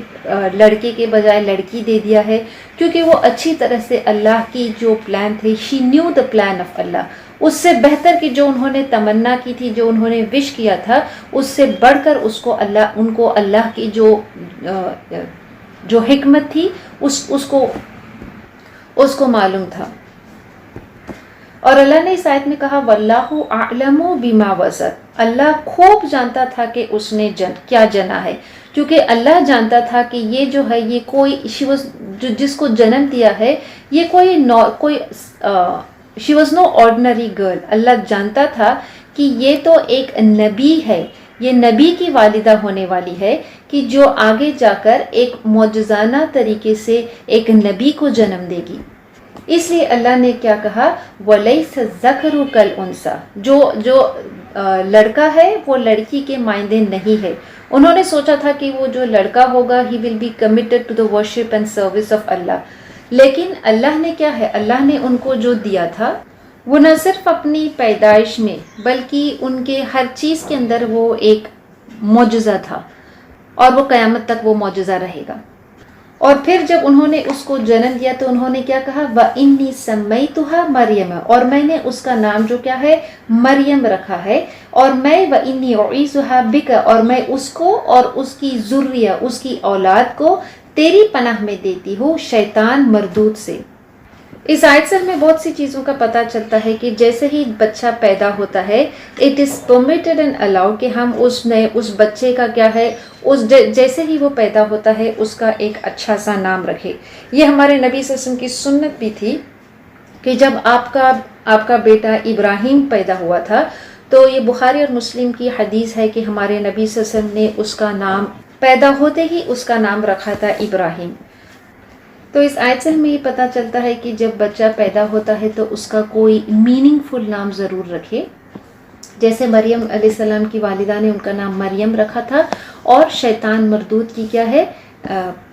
لڑکے کے بجائے لڑکی دے دیا ہے، کیونکہ وہ اچھی طرح سے اللہ کی جو پلان تھی، she knew the plan of Allah, اس سے بہتر کہ جو انہوں نے تمنا کی تھی، جو انہوں نے وش کیا تھا، اس سے بڑھ کر ان کو اللہ کی جو حکمت تھی اس کو معلوم تھا۔ اور اللہ نے اس آیت میں کہا واللہ اعلم بما وضعت، اللہ خوب جانتا تھا کہ اس نے کیا جنا ہے، کیونکہ اللہ جانتا تھا کہ یہ جو ہے یہ کوئی جس کو جنم دیا ہے یہ کوئی she was no ordinary girl. Allah جانتا تھا کہ یہ تو ایک نبی ہے، یہ نبی کی والدہ ہونے والی ہے کہ جو آگے جا کر ایک معجزانہ طریقے سے ایک نبی کو جنم دے گی۔ اس لیے اللہ نے کیا کہا وَلَيْسَ الذَّكَرُ كَالْأُنثَىٰ، جو لڑکا ہے وہ لڑکی کے مانندے نہیں ہے، انہوں نے سوچا تھا کہ وہ جو لڑکا ہوگا he will be committed to the worship and service of Allah, لیکن اللہ نے کیا ہے، اللہ نے ان کو جو دیا تھا وہ نہ صرف اپنی پیدائش میں بلکہ ان کے ہر چیز کے اندر وہ ایک معجزہ تھا، اور وہ قیامت تک وہ معجزہ رہے گا۔ اور پھر جب انہوں نے اس کو جنم دیا تو انہوں نے کیا کہا، وَإِنِّي سَمَّيْتُهَا مَرْيَمَ، اور میں نے اس کا نام جو کیا ہے مریم رکھا ہے، اور میں وَإِنِّي أُعِيذُهَا بِكَ، اور میں اس کو اور اس کی ذریہ، اس کی اولاد کو تیری پناہ میں دیتی ہوں شیطان مردود سے۔ اس آیت سے ہمیں بہت سی چیزوں کا پتہ چلتا ہے کہ جیسے ہی بچہ پیدا ہوتا ہے it is permitted and allowed کہ ہم اس بچے کا کیا ہے، جیسے ہی وہ پیدا ہوتا ہے اس کا ایک اچھا سا نام رکھے۔ یہ ہمارے نبی صلی اللہ علیہ وسلم کی سنت بھی تھی کہ جب آپ کا بیٹا ابراہیم پیدا ہوا تھا تو یہ بخاری اور مسلم کی حدیث ہے کہ ہمارے نبی صلی اللہ علیہ وسلم نے اس کا نام پیدا ہوتے ہی اس کا نام رکھا تھا ابراہیم۔ تو اس آیت سے ہمیں یہ پتہ چلتا ہے کہ جب بچہ پیدا ہوتا ہے تو اس کا کوئی میننگ فل نام ضرور رکھے، جیسے مریم علیہ السلام کی والدہ نے ان کا نام مریم رکھا تھا، اور شیطان مردود کی کیا ہے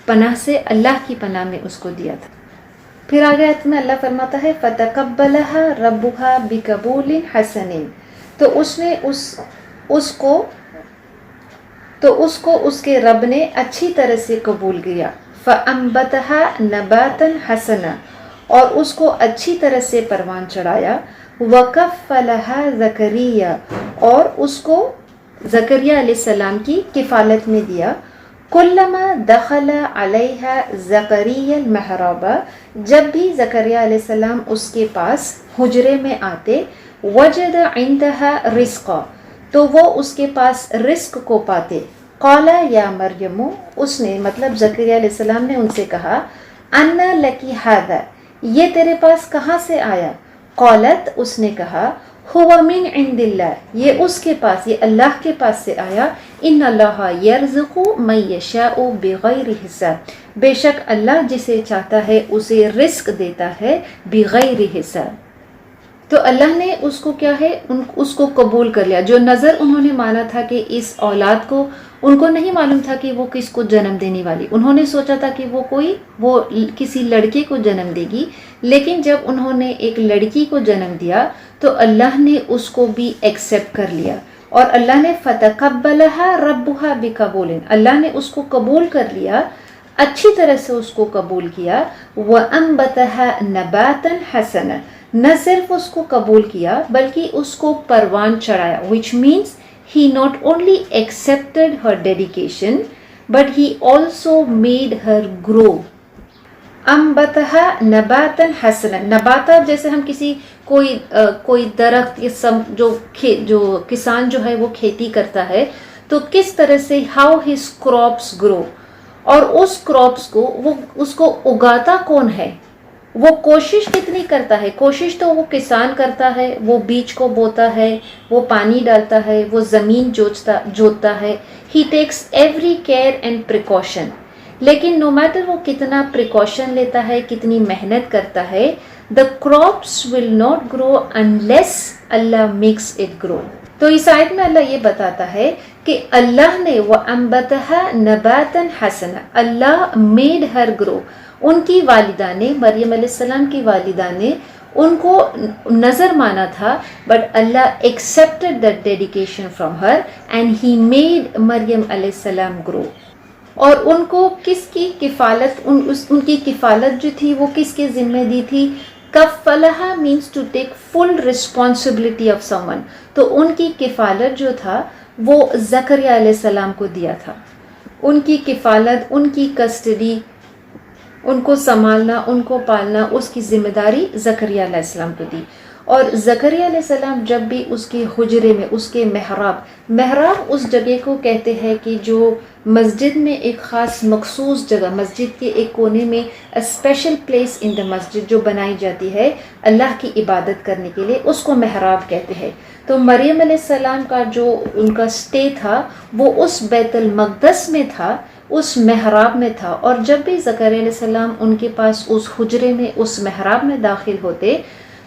پناہ سے، اللہ کی پناہ میں اس کو دیا تھا۔ پھر آگے آیت میں اللہ فرماتا ہے فَتَقَبَّلَهَا رَبُّهَا بِقَبُولٍ حَسَنٍ، تو اس نے اس کو اس کے رب نے اچھی طرح سے قبول کیا، فَأَنبَتَهَا نَبَاتًا حَسَنًا، اور اس کو اچھی طرح سے پروان چڑھایا، وَكَفَّلَهَا زَكَرِيَّا، اور اس کو زکریا علیہ السلام کی کفالت میں دیا، کُلَّمَا دَخَلَ عَلَيْهَا زَكَرِيَّا الْمِحْرَابَ، جب بھی زکریا علیہ السلام اس کے پاس حجرے میں آتے، وَجَدَ عِندَهَا رِزْقًا، تو وہ اس کے پاس رزق کو پاتے، قَالَ يَا مَرْيَمُ، اس نے مطلب زکریا علیہ السلام نے ان سے کہا، أَنَّ لَكِ هَذَا، یہ تیرے پاس کہاں سے آیا؟ قالت، اس نے کہا، هُوَ مِنْ عِنْدِ اللَّهِ، یہ اس کے پاس، یہ اللہ کے پاس سے آیا، إِنَّ اللَّهَ يَرْزُقُ مَن يَشَاءُ بِغَيْرِ حِسَابٍ، بے شک اللہ جسے چاہتا ہے اسے رزق دیتا ہے بغیر حساب۔ تو اللہ نے اس کو کیا ہے، اس کو قبول کر لیا۔ جو نظر انہوں نے مانا تھا کہ اس اولاد کو، ان کو نہیں معلوم تھا کہ وہ کس کو جنم دینے والی، انہوں نے سوچا تھا کہ وہ کسی لڑکے کو جنم دے گی، لیکن جب انہوں نے ایک لڑکی کو جنم دیا تو اللہ نے اس کو بھی ایکسیپٹ کر لیا، اور اللہ نے فَتَقَبَّلَهَا رَبُّهَا بِقَبُولٍ، اللہ نے اس کو قبول کر لیا، اچھی طرح سے اس کو قبول کیا، وَأَنبَتَهَا نَبَاتًا حَسَنًا، نہ صرف اس کو قبول کیا بلکہ اس کو پروان چڑھایا، which means he not only accepted her dedication but he also made her grow۔ انبتها نباتا حسنا، نباتا جیسے ہم کوئی درخت جو کسان جو ہے وہ کھیتی کرتا ہے تو کس طرح سے how his crops grow، اور اس کراپس کو اس کو اگاتا کون ہے، وہ کوشش کتنی کرتا ہے، کوشش تو وہ کسان کرتا ہے، وہ بیج کو بوتا ہے، وہ پانی ڈالتا ہے، وہ زمین جوتتا ہے، he takes every care and precaution, لیکن نو میٹر وہ کتنا پریکاشن لیتا ہے، کتنی محنت کرتا ہے، the crops will not grow unless Allah makes it grow. تو اس آیت میں اللہ یہ بتاتا ہے کہ اللہ نے وَأَنبَتَهَا نَبَاتًا حَسَنًا، اللہ میڈ ہر گرو، ان کی والدہ نے، مریم علیہ السلام کی والدہ نے ان کو نظر مانا تھا، but Allah accepted that dedication from her and he made Maryam علیہ السلام گرو۔ اور ان کو کس کی کفالت، ان کی کفالت جو تھی وہ کس کے ذمہ دی تھی؟ کفلہا means to take full responsibility of someone, تو ان کی کفالت جو تھا وہ زکریا علیہ السلام کو دیا تھا، ان کی کفالت، ان کی کسٹڈی، ان کو سنبھالنا، ان کو پالنا، اس کی ذمہ داری زکریا علیہ السلام کو دی۔ اور زکریا علیہ السلام جب بھی اس کے حجرے میں، اس کے محراب اس جگہ کو کہتے ہیں کہ جو مسجد میں ایک خاص مخصوص جگہ، مسجد کے ایک کونے میں اسپیشل پلیس ان دا مسجد جو بنائی جاتی ہے اللہ کی عبادت کرنے کے لیے، اس کو محراب کہتے ہیں۔ تو مریم علیہ السلام کا جو ان کا سٹے تھا وہ اس بیت المقدس میں تھا، اس محراب میں تھا، اور جب بھی زکریا علیہ السلام ان کے پاس اس حجرے میں، اس محراب میں داخل ہوتے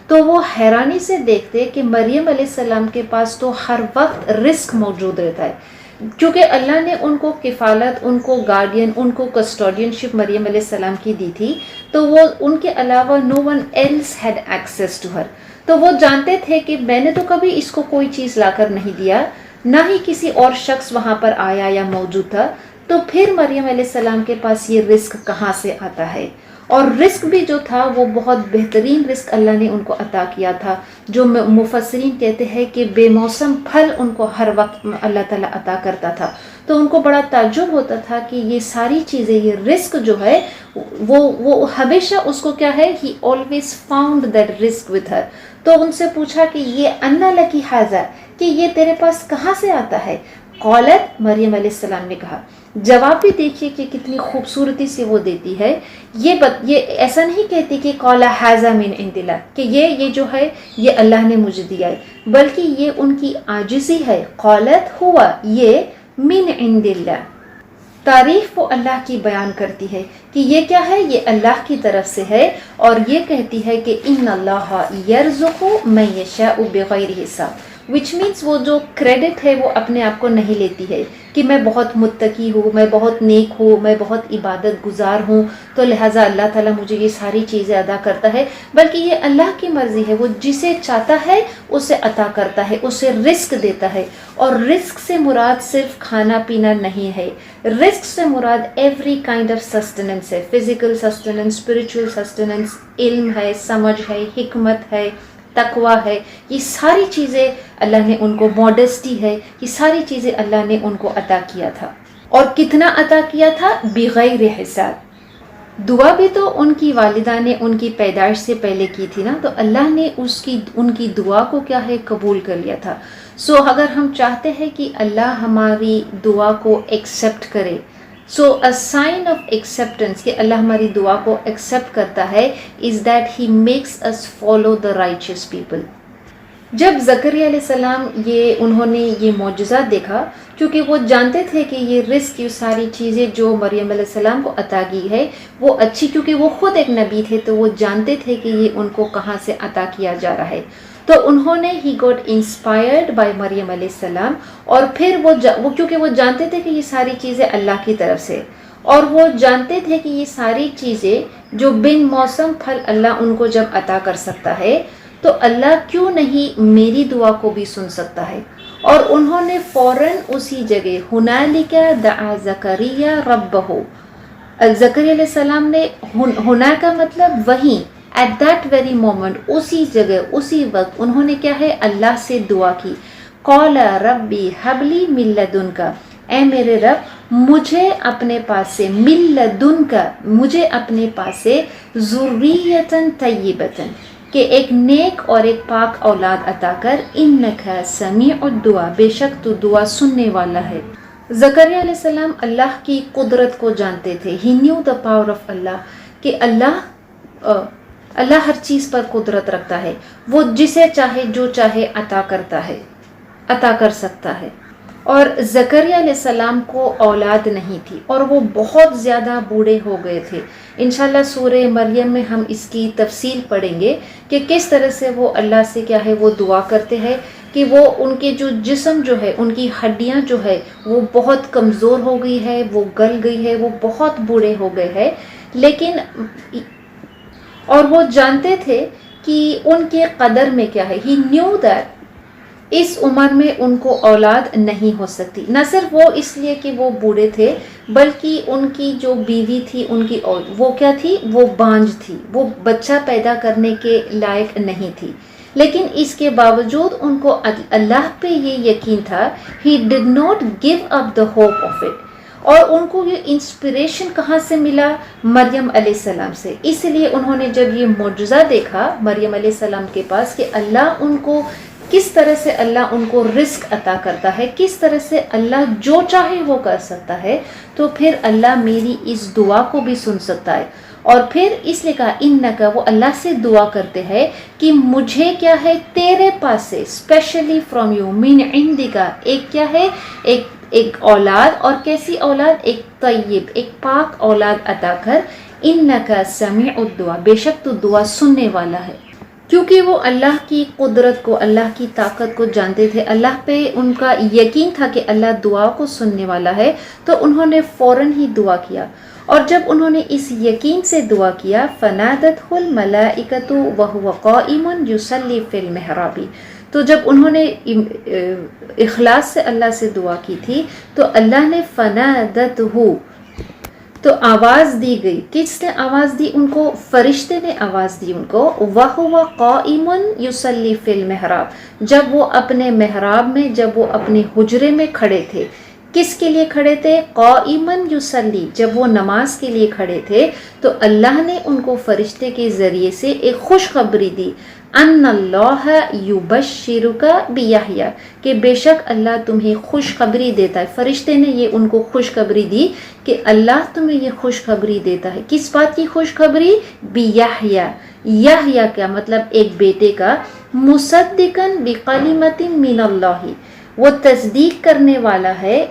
تو وہ حیرانی سے دیکھتے کہ مریم علیہ السلام کے پاس تو ہر وقت رزق موجود رہتا ہے، کیونکہ اللہ نے ان کو کفالت، ان کو گارڈین، ان کو کسٹوڈین شپ مریم علیہ السلام کی دی تھی، تو وہ ان کے علاوہ no one else had access to her. تو وہ جانتے تھے کہ میں نے تو کبھی اس کو کوئی چیز لا کر نہیں دیا، نہ ہی کسی اور شخص وہاں پر آیا یا موجود تھا، تو پھر مریم علیہ السلام کے پاس یہ رزق کہاں سے آتا ہے؟ اور رزق بھی جو تھا وہ بہت بہترین رزق اللہ نے ان کو عطا کیا تھا، جو مفسرین کہتے ہیں کہ بے موسم پھل ان کو ہر وقت اللہ تعالیٰ عطا کرتا تھا. تو ان کو بڑا تعجب ہوتا تھا کہ یہ ساری چیزیں، یہ رزق جو ہے وہ ہمیشہ اس کو کیا ہے، ہی آلویز فاؤنڈ دیٹ رزق ود ہر. تو ان سے پوچھا کہ یہ انا لکی حاذا، کہ یہ تیرے پاس کہاں سے آتا ہے؟ قالت، مریم علیہ السلام نے کہا. جواب بھی دیکھیے کہ کتنی خوبصورتی سے وہ دیتی ہے. یہ ایسا نہیں کہتی کہ قال ھذا من عند اللہ، کہ یہ جو ہے یہ اللہ نے مجھے دیا ہے، بلکہ یہ ان کی عاجزی ہے. قالت ہوا، یہ من عند اللہ، تعریف وہ اللہ کی بیان کرتی ہے کہ یہ کیا ہے، یہ اللہ کی طرف سے ہے. اور یہ کہتی ہے کہ ان اللہ یرزق من یشاء بغیر حساب، وچ مینس وہ جو کریڈٹ ہے وہ اپنے آپ کو نہیں لیتی ہے کہ میں بہت متقی ہوں، میں بہت نیک ہوں، میں بہت عبادت گزار ہوں، تو لہٰذا اللہ تعالیٰ مجھے یہ ساری چیزیں عطا کرتا ہے. بلکہ یہ اللہ کی مرضی ہے، وہ جسے چاہتا ہے اسے عطا کرتا ہے، اسے رزق دیتا ہے. اور رزق سے مراد صرف کھانا پینا نہیں ہے، رزق سے مراد ایوری کائنڈ آف سسٹیننس ہے، فزیکل سسٹیننس، اسپرچل سسٹیننس، علم ہے، سمجھ ہے، حکمت ہے، تقوی ہے. یہ ساری چیزیں اللہ نے ان کو، موڈسٹی ہے، یہ ساری چیزیں اللہ نے ان کو عطا کیا تھا. اور کتنا عطا کیا تھا؟ بغیر حساب. دعا بھی تو ان کی والدہ نے ان کی پیدائش سے پہلے کی تھی نا، تو اللہ نے ان کی دعا کو کیا ہے، قبول کر لیا تھا. سو اگر ہم چاہتے ہیں کہ اللہ ہماری دعا کو ایکسیپٹ کرے، سو a sign of acceptance کہ اللہ ہماری دعا کو ایکسیپٹ کرتا ہے is that he makes us follow the righteous people. جب زکریا علیہ السلام انہوں نے یہ معجزہ دیکھا، کیونکہ وہ جانتے تھے کہ یہ رزق، یہ ساری چیزیں جو مریم علیہ السلام کو عطا کی ہے وہ اچھی، کیونکہ وہ خود ایک نبی تھے تو وہ جانتے تھے کہ یہ ان کو کہاں سے عطا کیا جا رہا ہے. تو انہوں نے ہی گاٹ انسپائرڈ بائی مریم علیہ السلام. اور پھر وہ کیونکہ وہ جانتے تھے کہ یہ ساری چیزیں اللہ کی طرف سے، اور وہ جانتے تھے کہ یہ ساری چیزیں جو بن موسم پھل اللہ ان کو جب عطا کر سکتا ہے، تو اللہ کیوں نہیں میری دعا کو بھی سن سکتا ہے. اور انہوں نے فوراً اسی جگہ ہنالک دعا زکریا ربہ، زکریا علیہ السلام نے، ہنا کا مطلب وہیں، ایٹ دیٹ ویری مومنٹ، اسی جگہ اسی وقت انہوں نے کیا ہے، اللہ سے دعا کی. قال ربی حب لی من لدنک، اے میرے رب مجھے اپنے پاس سے، من لدنک مجھے اپنے پاس سے، ذریۃ طیبۃ کہ ایک نیک اور ایک پاک اولاد عطا کر، انک سمیع الدعاء بے شک تو دعا سننے والا ہے. زکریا علیہ السلام اللہ کی قدرت کو جانتے تھے. ہی نیو دا پاور آف اللہ، کہ اللہ ہر چیز پر قدرت رکھتا ہے، وہ جسے چاہے جو چاہے عطا کرتا ہے، عطا کر سکتا ہے. اور زکریا علیہ السلام کو اولاد نہیں تھی اور وہ بہت زیادہ بوڑھے ہو گئے تھے. انشاءاللہ سورہ مریم میں ہم اس کی تفصیل پڑھیں گے کہ کس طرح سے وہ اللہ سے کیا ہے، وہ دعا کرتے ہیں کہ وہ ان کے جو جسم جو ہے، ان کی ہڈیاں جو ہے وہ بہت کمزور ہو گئی ہے، وہ گل گئی ہے، وہ بہت بوڑھے ہو گئے ہیں. لیکن اور وہ جانتے تھے کہ ان کے قدر میں کیا ہے، ہی نیو دیٹ اس عمر میں ان کو اولاد نہیں ہو سکتی. نہ صرف وہ اس لیے کہ وہ بوڑھے تھے، بلکہ ان کی جو بیوی تھی، ان کی وہ کیا تھی، وہ بانجھ تھی، وہ بچہ پیدا کرنے کے لائق نہیں تھی. لیکن اس کے باوجود ان کو اللہ پہ یہ یقین تھا. He did not give up the hope of it. اور ان کو یہ انسپریشن کہاں سے ملا؟ مریم علیہ السلام سے. اس لیے انہوں نے جب یہ معجزہ دیکھا مریم علیہ السلام کے پاس کہ اللہ ان کو کس طرح سے اللہ ان کو رزق عطا کرتا ہے، کس طرح سے اللہ جو چاہے وہ کر سکتا ہے، تو پھر اللہ میری اس دعا کو بھی سن سکتا ہے. اور پھر اس لیے کہا انکا، وہ اللہ سے دعا کرتے ہیں کہ مجھے کیا ہے، تیرے پاس سے، اسپیشلی فرام یو، من عندکا، ایک کیا ہے، ایک اولاد. اور کیسی اولاد؟ ایک طیب، ایک پاک اولاد عطا کر. انکا سمیع الدعاء، بے شک تو دعا سننے والا ہے. کیونکہ وہ اللہ کی قدرت کو، اللہ کی طاقت کو جانتے تھے، اللہ پہ ان کا یقین تھا کہ اللہ دعا کو سننے والا ہے، تو انہوں نے فوراً ہی دعا کیا. اور جب انہوں نے اس یقین سے دعا کیا، فنادتہ الملائکۃ وہو قائم یصلی فی المحراب، تو جب انہوں نے اخلاص سے اللہ سے دعا کی تھی تو اللہ نے فنادتہ، تو آواز دی گئی. کس نے آواز دی ان کو؟ فرشتے نے آواز دی ان کو. وَهُوَ قَائِمٌ يُصَلِّي فِي الْمِحْرَابِ، جب وہ اپنے محراب میں، جب وہ اپنے حجرے میں کھڑے تھے. کس کے لیے کھڑے تھے؟ قائمن یصلی، جب وہ نماز کے لیے کھڑے تھے تو اللہ نے ان کو فرشتے کے ذریعے سے ایک خوشخبری دی، ان اللہ یبشرک بیحییٰ، کہ بے شک اللہ تمہیں خوشخبری دیتا ہے. فرشتے نے یہ ان کو خوشخبری دی کہ اللہ تمہیں یہ خوشخبری دیتا ہے. کس بات کی خوشخبری؟ بیحییٰ. یحییٰ کیا مطلب؟ ایک بیٹے کا. مصدقاً بکلمۃ من اللہ، وہ تصدیق کرنے والا ہے،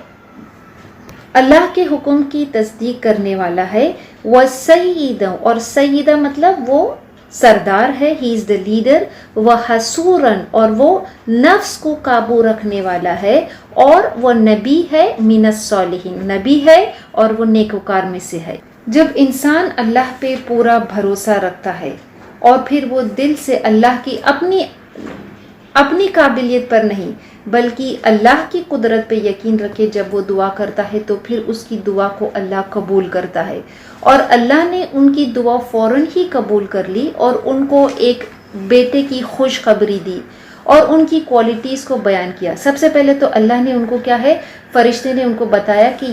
اللہ کے حکم کی تصدیق کرنے والا ہے. وسیدہ، اور سیدہ مطلب وہ سردار ہے، ہی از دا لیڈر. وحصوراً، اور وہ نفس کو قابو رکھنے والا ہے. اور وہ نبی ہے، من الصالحین، نبی ہے اور وہ نیکوکار میں سے ہے. جب انسان اللہ پہ پورا بھروسہ رکھتا ہے اور پھر وہ دل سے اللہ کی اپنی قابلیت پر نہیں بلکہ اللہ کی قدرت پہ یقین رکھے، جب وہ دعا کرتا ہے تو پھر اس کی دعا کو اللہ قبول کرتا ہے. اور اللہ نے ان کی دعا فوراً ہی قبول کر لی اور ان کو ایک بیٹے کی خوشخبری دی اور ان کی کوالٹیز کو بیان کیا. سب سے پہلے تو اللہ نے ان کو کیا ہے، فرشتے نے ان کو بتایا کہ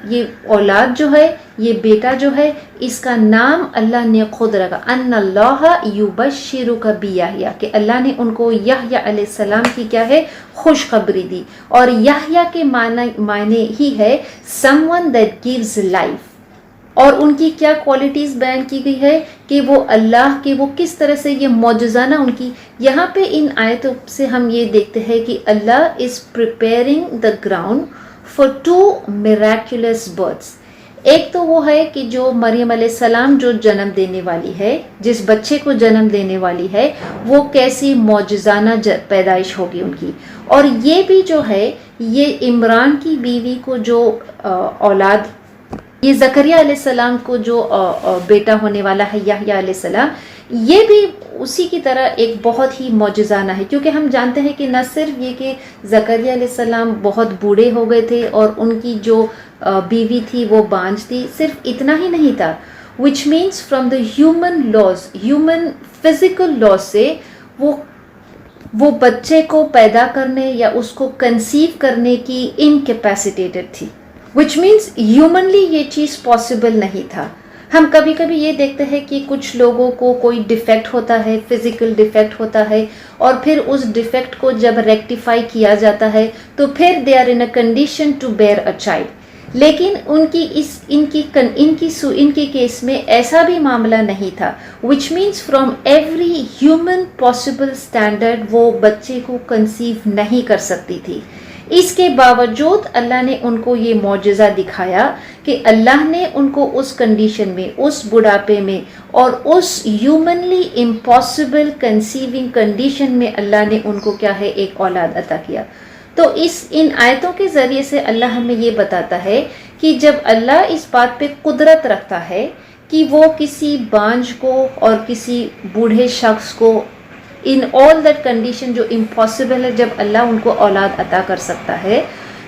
یہ اولاد جو ہے، یہ بیٹا جو ہے، اس کا نام اللہ نے خود رکھا، ان اللہ یبشرک بیحییٰ، کہ اللہ نے ان کو یحییٰ علیہ السلام کی کیا ہے، خوشخبری دی. اور یحییٰ کے معنی ہی ہے someone that gives life. اور ان کی کیا کوالٹیز بیان کی گئی ہے کہ وہ اللہ کے، وہ کس طرح سے یہ معجزانہ ان کی. یہاں پہ ان آیتوں سے ہم یہ دیکھتے ہیں کہ Allah is preparing the ground for 2 miraculous births. ایک تو وہ ہے کہ جو مریم علیہ السلام جو جنم دینے والی ہے، جس بچے کو جنم دینے والی ہے، وہ کیسی معجزانہ پیدائش ہوگی ان کی. اور یہ بھی جو ہے، یہ عمران کی بیوی کو جو اولاد، یہ زکریا علیہ السلام کو جو بیٹا ہونے والا ہے یحییٰ علیہ السلام، یہ بھی اسی کی طرح ایک بہت ہی معجزانہ ہے. کیونکہ ہم جانتے ہیں کہ نہ صرف یہ کہ زکریا علیہ السلام بہت بوڑھے ہو گئے تھے اور ان کی جو بیوی تھی وہ بانجھ تھی، صرف اتنا ہی نہیں تھا. which means from the human laws, human physical laws سے وہ بچے کو پیدا کرنے یا اس کو کنسیو کرنے کی انکیپیسیٹیٹڈ تھی. which means humanly یہ چیز پاسبل نہیں تھا. ہم کبھی کبھی یہ دیکھتے ہیں کہ کچھ لوگوں کو کوئی ڈیفیکٹ ہوتا ہے، فزیکل ڈیفیکٹ ہوتا ہے، اور پھر اس ڈیفیکٹ کو جب ریکٹیفائی کیا جاتا ہے تو پھر they are in a condition to bear a child. لیکن ان کی کیس میں ایسا بھی معاملہ نہیں تھا. which means from every human possible standard وہ بچے کو کنسیو نہیں کر سکتی تھی. اس کے باوجود اللہ نے ان کو یہ معجزہ دکھایا کہ اللہ نے ان کو اس کنڈیشن میں، اس بڑھاپے میں اور اس ہیومنلی امپاسبل کنسیونگ کنڈیشن میں اللہ نے ان کو کیا ہے، ایک اولاد عطا کیا. تو ان آیتوں کے ذریعے سے اللہ ہمیں یہ بتاتا ہے کہ جب اللہ اس بات پہ قدرت رکھتا ہے کہ وہ کسی بانجھ کو اور کسی بوڑھے شخص کو ان آل دیٹ کنڈیشن جو امپاسبل ہے، جب اللہ ان کو اولاد عطا کر سکتا ہے،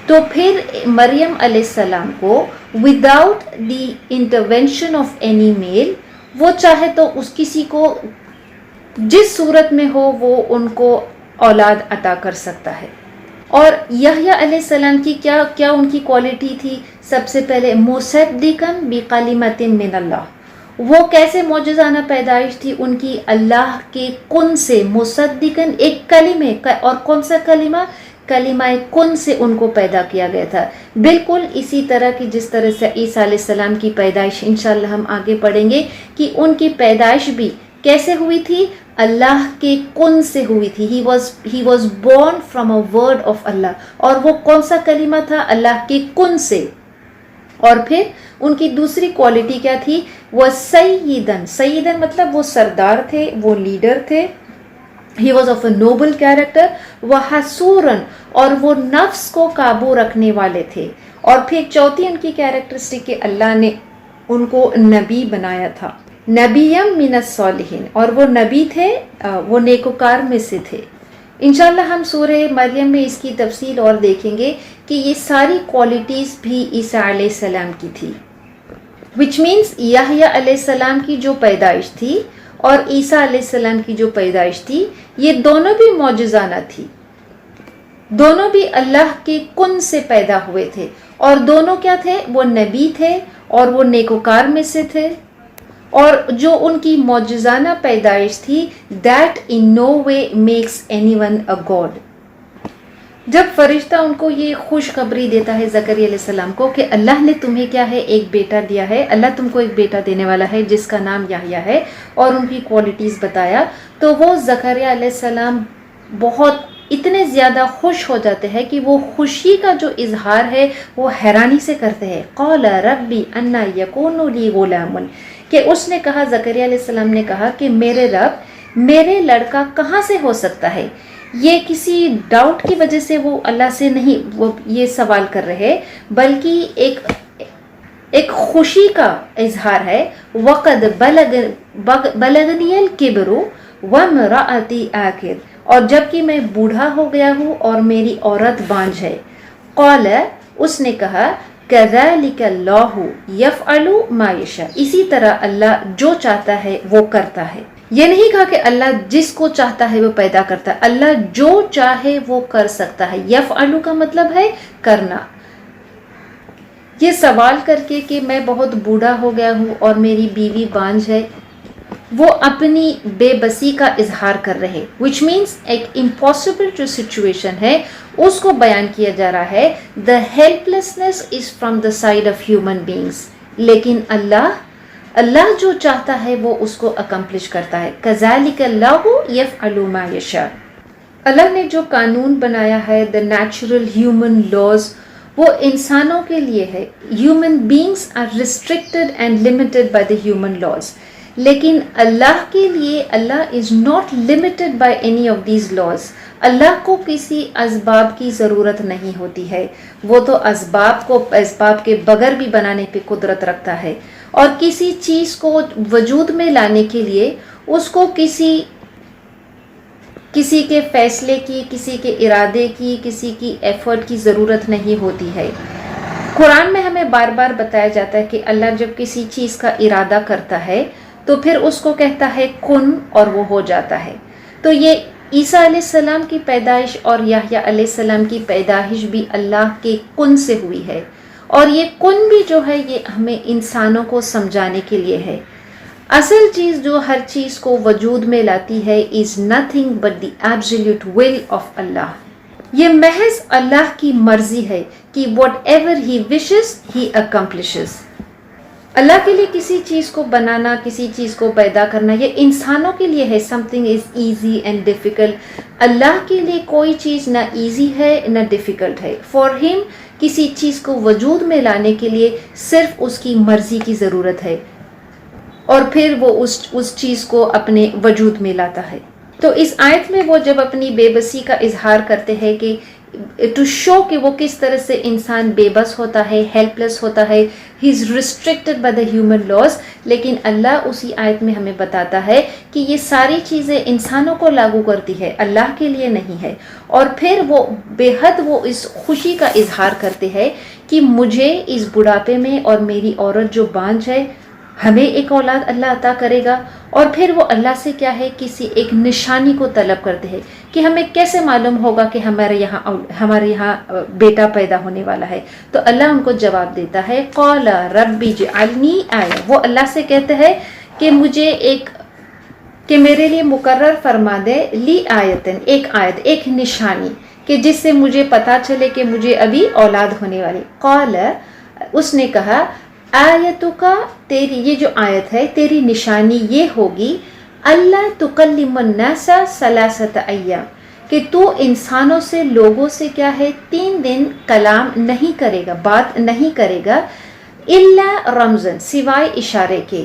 تو پھر مریم علیہ السلام کو without the intervention of any male, وہ چاہے تو اس کسی کو جس صورت میں ہو وہ ان کو اولاد عطا کر سکتا ہے. اور یحییٰ علیہ السلام کی کیا ان کی کوالٹی تھی؟ سب سے پہلے مصدقاً بکلمۃ من اللہ. وہ کیسے معجزانہ پیدائش تھی ان کی؟ اللہ کے کن سے، مصدقاً ایک کلمے، اور کون سا کلمہ؟ کلمہ کن سے ان کو پیدا کیا گیا تھا. بالکل اسی طرح کی جس طرح سے عیسیٰ علیہ السلام کی پیدائش انشاءاللہ ہم آگے پڑھیں گے کہ ان کی پیدائش بھی کیسے ہوئی تھی؟ اللہ کے کن سے ہوئی تھی. he was born from a word of Allah. اور وہ کون سا کلمہ تھا؟ اللہ کے کن سے. اور پھر ان کی دوسری کوالٹی کیا تھی؟ وہ سیدن مطلب وہ سردار تھے، وہ لیڈر تھے، He was of a noble character. وحسورن اور وہ نفس کو قابو رکھنے والے تھے. اور پھر چوتھی ان کی کیریکٹرسٹک کہ اللہ نے ان کو نبی بنایا تھا. نبیم من الصالحین اور وہ نبی تھے، وہ نیکوکار میں سے تھے. انشاءاللہ ہم سورہ مریم میں اس کی تفصیل اور دیکھیں گے کہ یہ ساری کوالٹیز بھی عیسیٰ علیہ السلام کی تھی. وچ مینس یحییٰ علیہ السلام کی جو پیدائش تھی اور عیسیٰ علیہ السلام کی جو پیدائش تھی یہ دونوں بھی معجزانہ تھی. دونوں بھی اللہ کے کن سے پیدا ہوئے تھے اور دونوں کیا تھے؟ وہ نبی تھے اور وہ نیکوکار میں سے تھے. اور جو ان کی معجزانہ پیدائش تھی that in no way makes anyone a God. جب فرشتہ ان کو یہ خوشخبری دیتا ہے زکریا علیہ السلام کو کہ اللہ نے تمہیں کیا ہے ایک بیٹا دیا ہے، اللہ تم کو ایک بیٹا دینے والا ہے جس کا نام یحییٰ ہے، اور ان کی کوالٹیز بتایا، تو وہ زکریا علیہ السلام بہت اتنے زیادہ خوش ہو جاتے ہیں کہ وہ خوشی کا جو اظہار ہے وہ حیرانی سے کرتے ہیں. قال ربی انا یکون لی غلام، کہ اس نے کہا، زکریا علیہ السلام نے کہا کہ میرے رب میرے لڑکا کہاں سے ہو سکتا ہے. یہ کسی ڈاؤٹ کی وجہ سے وہ اللہ سے نہیں وہ یہ سوال کر رہے، بلکہ ایک خوشی کا اظہار ہے. وقد بلغنی الکبر وامرأتی آخر، اور جبکہ میں بوڑھا ہو گیا ہوں اور میری عورت بانجھ ہے. قال، اس نے کہا، کذالک اللہ یفعل ما یشاء، اسی طرح اللہ جو چاہتا ہے وہ کرتا ہے. یہ نہیں کہا کہ اللہ جس کو چاہتا ہے وہ پیدا کرتا ہے، اللہ جو چاہے وہ کر سکتا ہے. یفعل کا مطلب ہے کرنا. یہ سوال کر کے کہ میں بہت بوڑھا ہو گیا ہوں اور میری بیوی بانجھ ہے، وہ اپنی بے بسی کا اظہار کر رہے، which means ایک impossible جو سچویشن ہے اس کو بیان کیا جا رہا ہے. the helplessness is from the side of human beings، لیکن اللہ جو چاہتا ہے وہ اس کو اکمپلش کرتا ہے. کذالک اللہ یفعل ما یشاء، اللہ نے جو قانون بنایا ہے the natural human laws وہ انسانوں کے لیے ہے. human beings are restricted and limited by the human laws، لیکن اللہ کے لیے Allah is not limited by any of these laws. Allah کو کسی اسباب کی ضرورت نہیں ہوتی ہے، وہ تو اسباب کے بغیر بھی بنانے پہ قدرت رکھتا ہے. اور کسی چیز کو وجود میں لانے کے لیے اس کو کسی کے فیصلے کی، کسی کے ارادے کی، کسی کی ایفرٹ کی ضرورت نہیں ہوتی ہے. قرآن میں ہمیں بار بار بتایا جاتا ہے کہ اللہ جب کسی چیز کا ارادہ کرتا ہے تو پھر اس کو کہتا ہے کن اور وہ ہو جاتا ہے. تو یہ عیسیٰ علیہ السلام کی پیدائش اور یحییٰ علیہ السلام کی پیدائش بھی اللہ کے کن سے ہوئی ہے، اور یہ کن بھی جو ہے یہ ہمیں انسانوں کو سمجھانے کے لیے ہے. اصل چیز جو ہر چیز کو وجود میں لاتی ہے is nothing but the absolute will of Allah. یہ محض اللہ کی مرضی ہے کہ whatever he wishes he accomplishes. اللہ کے لیے کسی چیز کو بنانا، کسی چیز کو پیدا کرنا یہ انسانوں کے لیے ہے. something is easy and difficult. اللہ کے لیے کوئی چیز نہ ایزی ہے نہ ڈیفیکلٹ ہے. for him کسی چیز کو وجود میں لانے کے لیے صرف اس کی مرضی کی ضرورت ہے اور پھر وہ اس چیز کو اپنے وجود میں لاتا ہے. تو اس آیت میں وہ جب اپنی بے بسی کا اظہار کرتے ہیں کہ ٹو شو کہ وہ کس طرح سے انسان بے بس ہوتا ہے، ہیلپ لیس ہوتا ہے، he is restricted by the human laws. لیکن اللہ اسی آیت میں ہمیں بتاتا ہے کہ یہ ساری چیزیں انسانوں کو لاگو کرتی ہے، اللہ کے لیے نہیں ہے. اور پھر وہ بے حد وہ اس خوشی کا اظہار کرتے ہیں کہ مجھے اس بڑھاپے میں اور میری عورت جو بانجھ ہے ہمیں ایک اولاد اللہ عطا کرے گا. اور پھر وہ اللہ سے کیا ہے کسی ایک نشانی کو طلب کرتے ہیں کہ ہمیں کیسے معلوم ہوگا کہ ہمارے یہاں بیٹا پیدا ہونے والا ہے. تو اللہ ان کو جواب دیتا ہے قال ربی اجعلنی آیہ، وہ اللہ سے کہتے ہیں کہ میرے لیے مقرر فرما دے لی آیتن، ایک آیت، ایک نشانی کہ جس سے مجھے پتا چلے کہ مجھے ابھی اولاد ہونے والی. قال، اس نے کہا آیتو کا، تیری یہ جو آیت ہے تیری نشانی یہ ہوگی اللہ تکلم الناس ثلاثۃ ایام، کہ تو انسانوں سے لوگوں سے کیا ہے 3 دن کلام نہیں کرے گا، بات نہیں کرے گا، الا رمزن، سوائے اشارے کے.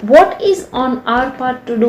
What is on our part to do?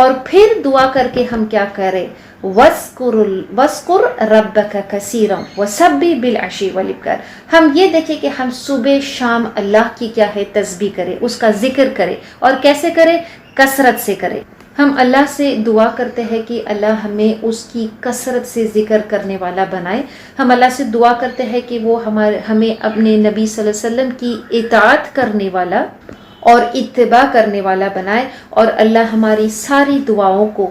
اور پھر دعا کر کے ہم کیا کریں، وَاسْكُرْ رَبَّكَ كَثِيرًا وَسَبِّحْ بِالْعَشِيِّ وَالْإِبْكَارِ. ہم یہ دیکھیں کہ ہم صبح شام اللہ کی کیا ہے تسبیح کریں، اس کا ذکر کریں. اور کیسے کریں؟ کثرت سے کریں. ہم اللہ سے دعا کرتے ہیں کہ اللہ ہمیں اس کی کثرت سے ذکر کرنے والا بنائے. ہم اللہ سے دعا کرتے ہیں کہ وہ ہمیں اپنے نبی صلی اللہ علیہ وسلم کی اطاعت کرنے والا اور اتباع کرنے والا بنائے. اور اللہ ہماری ساری دعاؤں کو،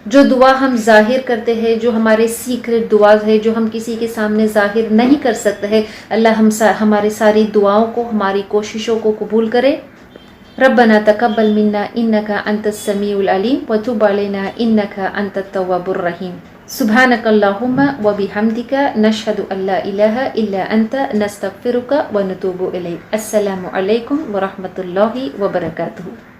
جو دعا ہم ظاہر کرتے ہیں، جو ہمارے سیکرٹ دعا ہے، جو ہم کسی کے سامنے ظاہر نہیں کر سکتے ہیں، اللہ ہمارے ساری دعاؤں کو، ہماری کوششوں کو قبول کرے. ربنا تقبل منا انك انت السميع العليم وتب علينا انك انت التواب الرحيم. سبحانك اللهم وبحمدك نشهد ان لا اله الا انت نستغفرك ونتوب اليك. السلام علیکم ورحمۃ اللہ وبرکاتہ.